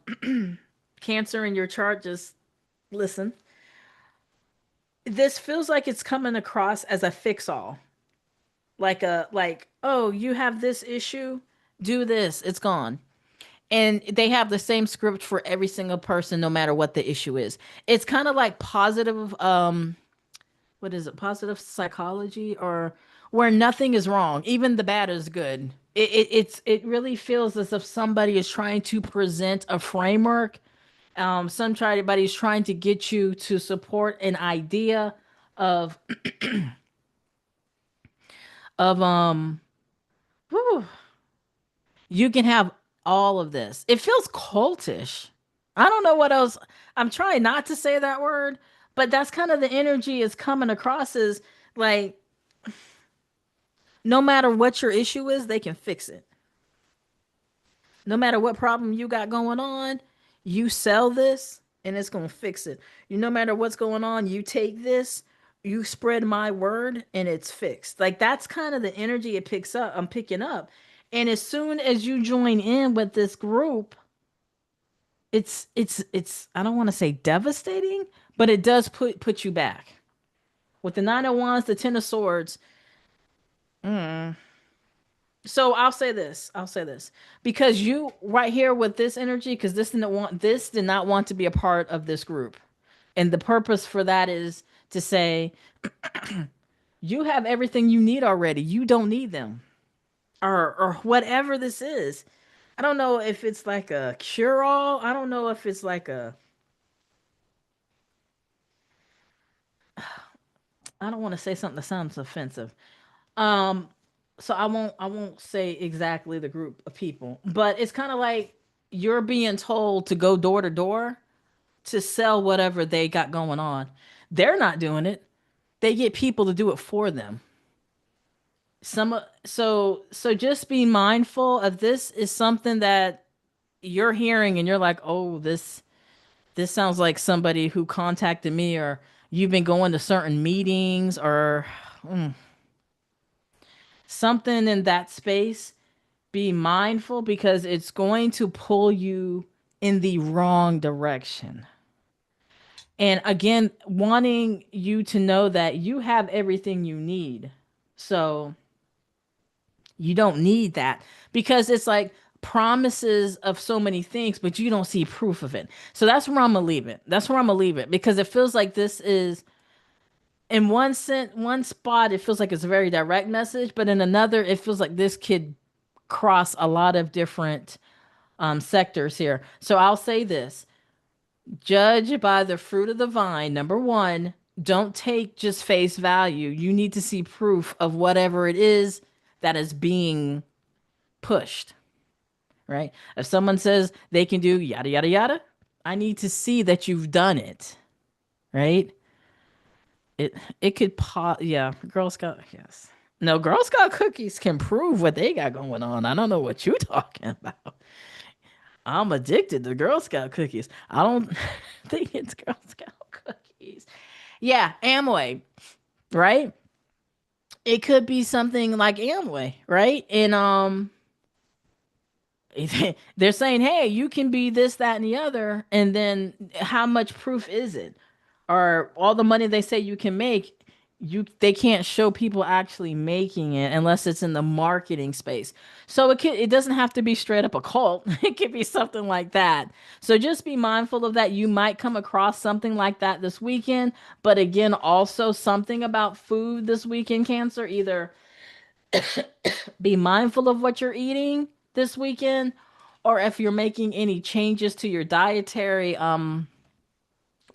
cancer in your chart, just listen. This feels like it's coming across as a fix-all, like oh, you have this issue, do this, it's gone. And they have the same script for every single person no matter what the issue is. It's kind of like positive what is it, positive psychology, or where nothing is wrong, even the bad is good. It really feels as if somebody is trying to present a framework. Somebody's trying to get you to support an idea of of whew, you can have all of this. It feels cultish. I don't know what else. I'm trying not to say that word, but that's kind of the energy is coming across as like no matter what your issue is, they can fix it. No matter what problem you got going on, you sell this and it's going to fix it. You no matter what's going on, you take this, you spread my word and it's fixed. Like that's kind of the energy it picks up. I'm picking up. And as soon as you join in with this group, it's I don't want to say devastating, but it does put you back. With the 9 of wands, the 10 of swords. Mm. So I'll say this because you right here with this energy, because this did not want to be a part of this group, and the purpose for that is to say you have everything you need already. You don't need them, or whatever this is. I don't know if it's like a cure all. I don't know if it's like a. I don't want to say something that sounds offensive. Um, so I won't say exactly the group of people, but it's kind of like you're being told to go door to door to sell whatever they got going on. They're not doing it. They get people to do it for them. So just be mindful of this is something that you're hearing and you're like, "Oh, this sounds like somebody who contacted me, or you've been going to certain meetings or something in that space." Be mindful because it's going to pull you in the wrong direction. And again, wanting you to know that you have everything you need. So you don't need that because it's like promises of so many things, but you don't see proof of it. So that's where I'm gonna leave it. That's where I'm gonna leave it because it feels like this is in one spot, it feels like it's a very direct message, but in another, it feels like this could cross a lot of different sectors here. So I'll say this: judge by the fruit of the vine. Number one, don't take just face value. You need to see proof of whatever it is that is being pushed, right? If someone says they can do yada, yada, yada, I need to see that you've done it, right? It could yeah, Girl Scout, yes. No, Girl Scout cookies can prove what they got going on. I don't know what you talking about. I'm addicted to Girl Scout cookies. I don't think it's Girl Scout cookies. Yeah, Amway, right? It could be something like Amway, right? And they're saying, "Hey, you can be this, that, and the other," and then how much proof is it? Or all the money they say you can make, they can't show people actually making it unless it's in the marketing space. So it doesn't have to be straight up a cult. It could be something like that. So just be mindful of that. You might come across something like that this weekend, but again, also something about food this weekend, Cancer. Either be mindful of what you're eating this weekend, or if you're making any changes to your dietary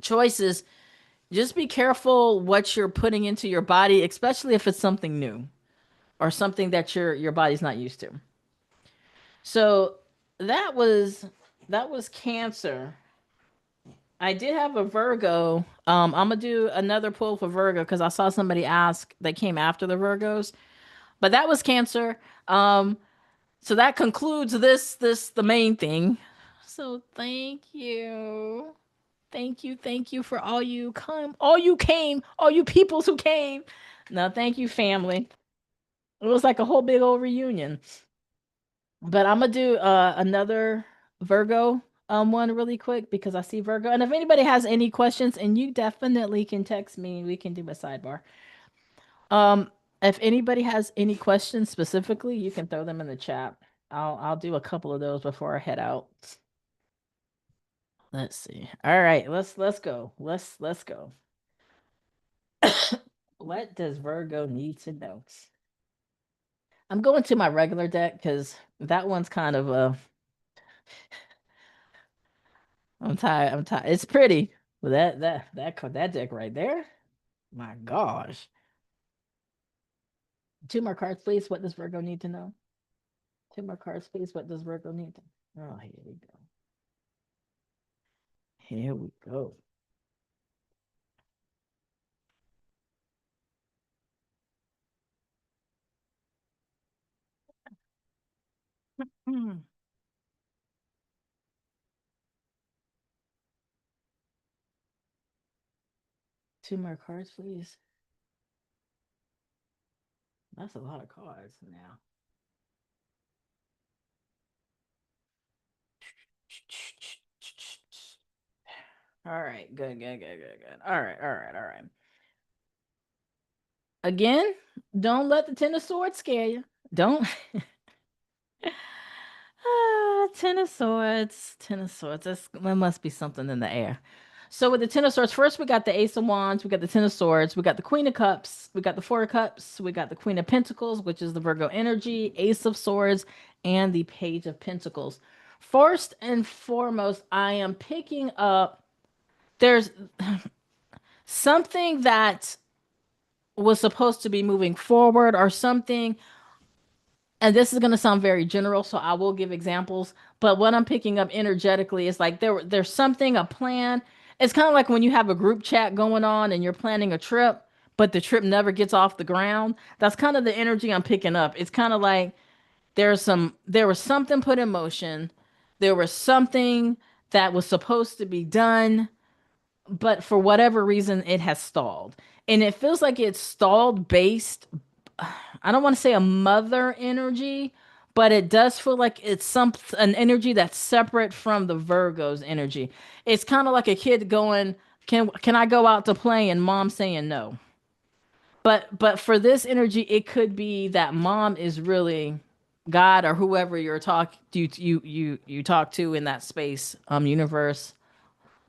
choices, just be careful what you're putting into your body, especially if it's something new or something that your body's not used to. So that was that was Cancer. I did have a Virgo. I'm gonna do another pull for Virgo because I saw somebody ask that came after the Virgos, but that was Cancer. Um, so that concludes this the main thing. So thank you for all you peoples who came. No, thank you, family. It was like a whole big old reunion. But I'm gonna do another Virgo one really quick because I see Virgo. And if anybody has any questions, and you definitely can text me, we can do a sidebar. Um, if anybody has any questions specifically, you can throw them in the chat. I'll do a couple of those before I head out. Let's see. All right, let's go. Let's go. What does Virgo need to know? I'm going to my regular deck because that one's kind of I'm tired. I'm tired. It's pretty. But that deck right there. My gosh. Two more cards, please. What does Virgo need to know? Two more cards, please. What does Virgo need to? Oh, here we go. Here we go. Hmm. Two more cards, please. That's a lot of cards now. All right, good. All right. Again, don't let the Ten of Swords scare you. Don't. Ten of Swords. Ten of Swords. There must be something in the air. So with the Ten of Swords, first we got the Ace of Wands, we got the Ten of Swords, we got the Queen of Cups, we got the Four of Cups, we got the Queen of Pentacles, which is the Virgo energy, Ace of Swords, and the Page of Pentacles. First and foremost, I am picking up there's something that was supposed to be moving forward or something, and this is going to sound very general, so I will give examples. But what I'm picking up energetically is like there's something, a plan. It's kind of like when you have a group chat going on and you're planning a trip, but the trip never gets off the ground. That's kind of the energy I'm picking up. It's kind of like there was something put in motion. There was something that was supposed to be done, but for whatever reason it has stalled. And it feels like it's stalled based, I don't want to say a mother energy, but it does feel like it's an energy that's separate from the Virgo's energy. It's kind of like a kid going, can I go out to play?" and mom saying no. But for this energy, it could be that mom is really God or whoever you talk to in that space, universe,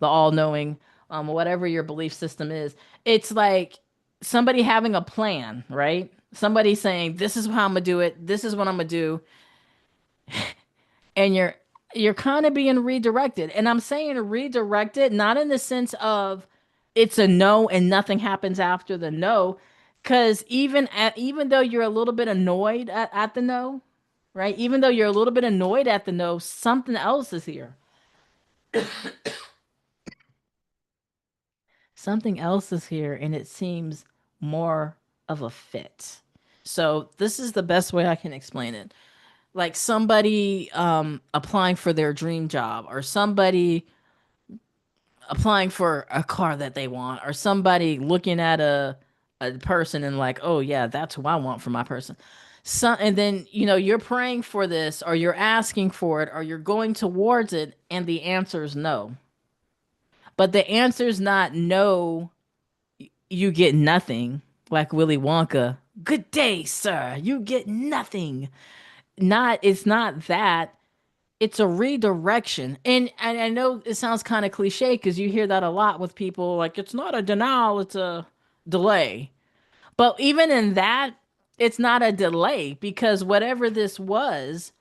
the all-knowing, whatever your belief system is. It's like somebody having a plan, right? Somebody saying, "This is how I'm gonna do it. This is what I'm gonna do," and you're kind of being redirected. And I'm saying redirected, not in the sense of it's a no and nothing happens after the no, because even though you're a little bit annoyed at the no, right? Even though you're a little bit annoyed at the no, something else is here. Something else is here, and it seems more of a fit. So this is the best way I can explain it. Like somebody applying for their dream job, or somebody applying for a car that they want, or somebody looking at a person and like, "Oh yeah, that's who I want for my person." So, and then you're praying for this, or you're asking for it, or you're going towards it, and the answer is no. But the answer is not no, you get nothing. Like Willy Wonka. Good day, sir. You get nothing. Not, it's not that. It's a redirection. And I know it sounds kind of cliche because you hear that a lot with people like it's not a denial, it's a delay. But even in that, it's not a delay because whatever this was,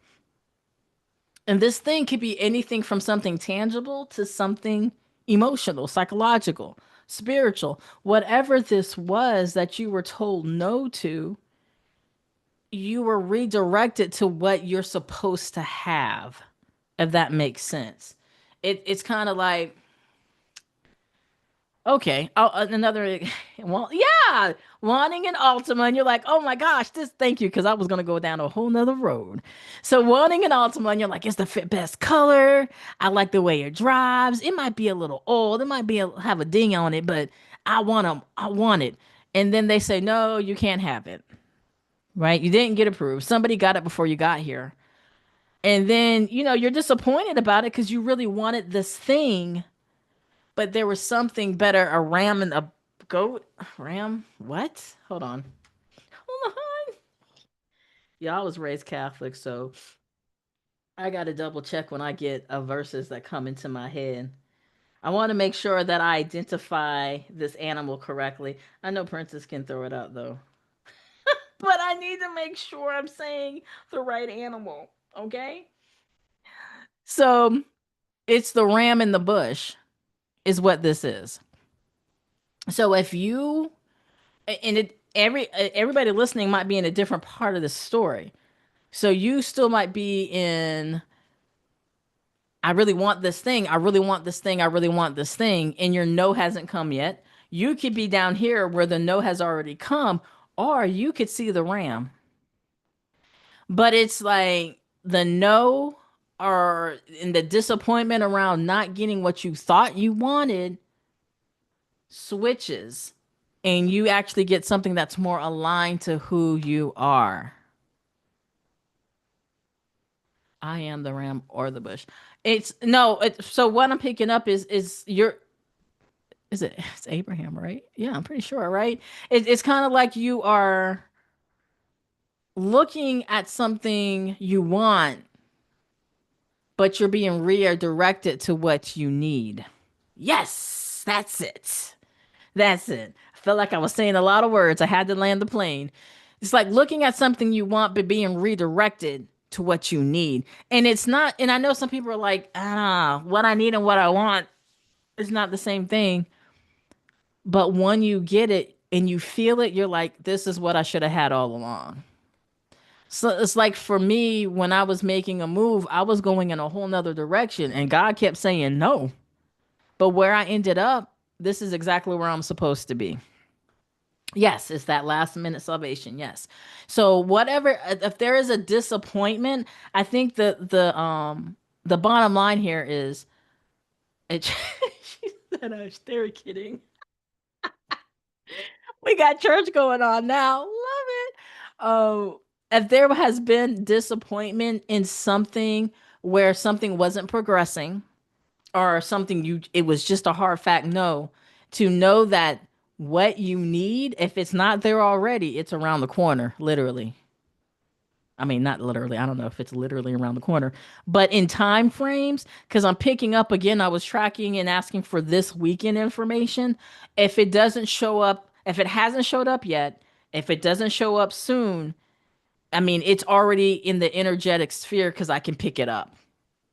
and this thing could be anything from something tangible to something emotional, psychological, spiritual. Whatever this was that you were told no to, you were redirected to what you're supposed to have, if that makes sense. It's kind of like, okay, another, well, yeah, wanting an Altima, and you're like, oh my gosh, this, thank you, because I was gonna go down a whole nother road. So wanting an Altima, and you're like, it's the best color. I like the way it drives. It might be a little old. It might be have a ding on it, but I want them. I want it. And then they say, no, you can't have it. Right? You didn't get approved. Somebody got it before you got here. And then, you're disappointed about it because you really wanted this thing, but there was something better, a ram and a goat. Ram? What? Hold on. Hold on. Yeah, I was raised Catholic, so I got to double check when I get verses that come into my head. I want to make sure that I identify this animal correctly. I know Princess can throw it out though, but I need to make sure I'm saying the right animal. Okay? So it's the ram in the bush, is what this is. So if you and it everybody listening might be in a different part of the story. So you still might be in, I really want this thing. I really want this thing. I really want this thing. And your no hasn't come yet. You could be down here where the no has already come, or you could see the ram. But it's like the no or in the disappointment around not getting what you thought you wanted switches, and you actually get something that's more aligned to who you are. I am the ram or the bush. It's no. So what I'm picking up is your, is it, it's Abraham, right? Yeah, I'm pretty sure, right? It's kind of like you are looking at something you want, but you're being redirected to what you need. Yes, that's it. That's it. I felt like I was saying a lot of words. I had to land the plane. It's like looking at something you want, but being redirected to what you need. And it's not, and I know some people are like, what I need and what I want is not the same thing. But when you get it and you feel it, you're like, this is what I should have had all along. So it's like for me, when I was making a move, I was going in a whole nother direction, and God kept saying no. But where I ended up, this is exactly where I'm supposed to be. Yes, it's that last minute salvation. Yes. So whatever, if there is a disappointment, I think the bottom line here is it. She said, "They're kidding." We got church going on now. Love it. If there has been disappointment in something where something wasn't progressing, or something it was just a hard fact no, to know that what you need, if it's not there already, it's around the corner, literally. I mean, not literally. I don't know if it's literally around the corner, but in time frames, because I'm picking up again, I was tracking and asking for this weekend information. If it doesn't show up, if it hasn't showed up yet, if it doesn't show up soon, I mean, it's already in the energetic sphere because I can pick it up.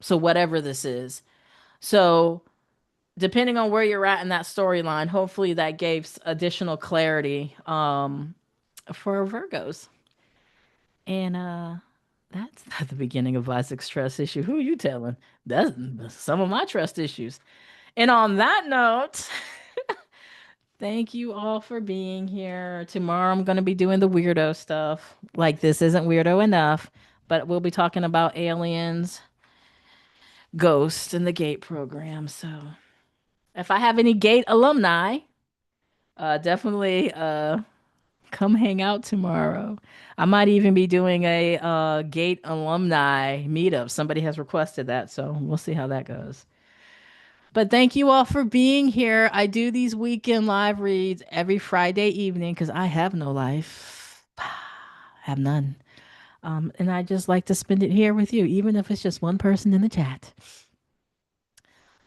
So, whatever this is. So, depending on where you're at in that storyline, hopefully that gave additional clarity for Virgos. And that's not the beginning of Isaac's trust issue. Who are you telling? That's some of my trust issues. And on that note, thank you all for being here. Tomorrow I'm going to be doing the weirdo stuff. Like this isn't weirdo enough, but we'll be talking about aliens, ghosts, and the gate program. So if I have any gate alumni, definitely come hang out tomorrow. I might even be doing a Gate alumni meetup. Somebody has requested that, so we'll see how that goes. But thank you all for being here. I do these weekend live reads every Friday evening because I have no life. Have none. And I just like to spend it here with you, even if it's just one person in the chat.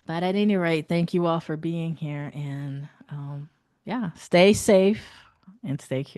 But at any rate, thank you all for being here. And yeah, stay safe and stay curious.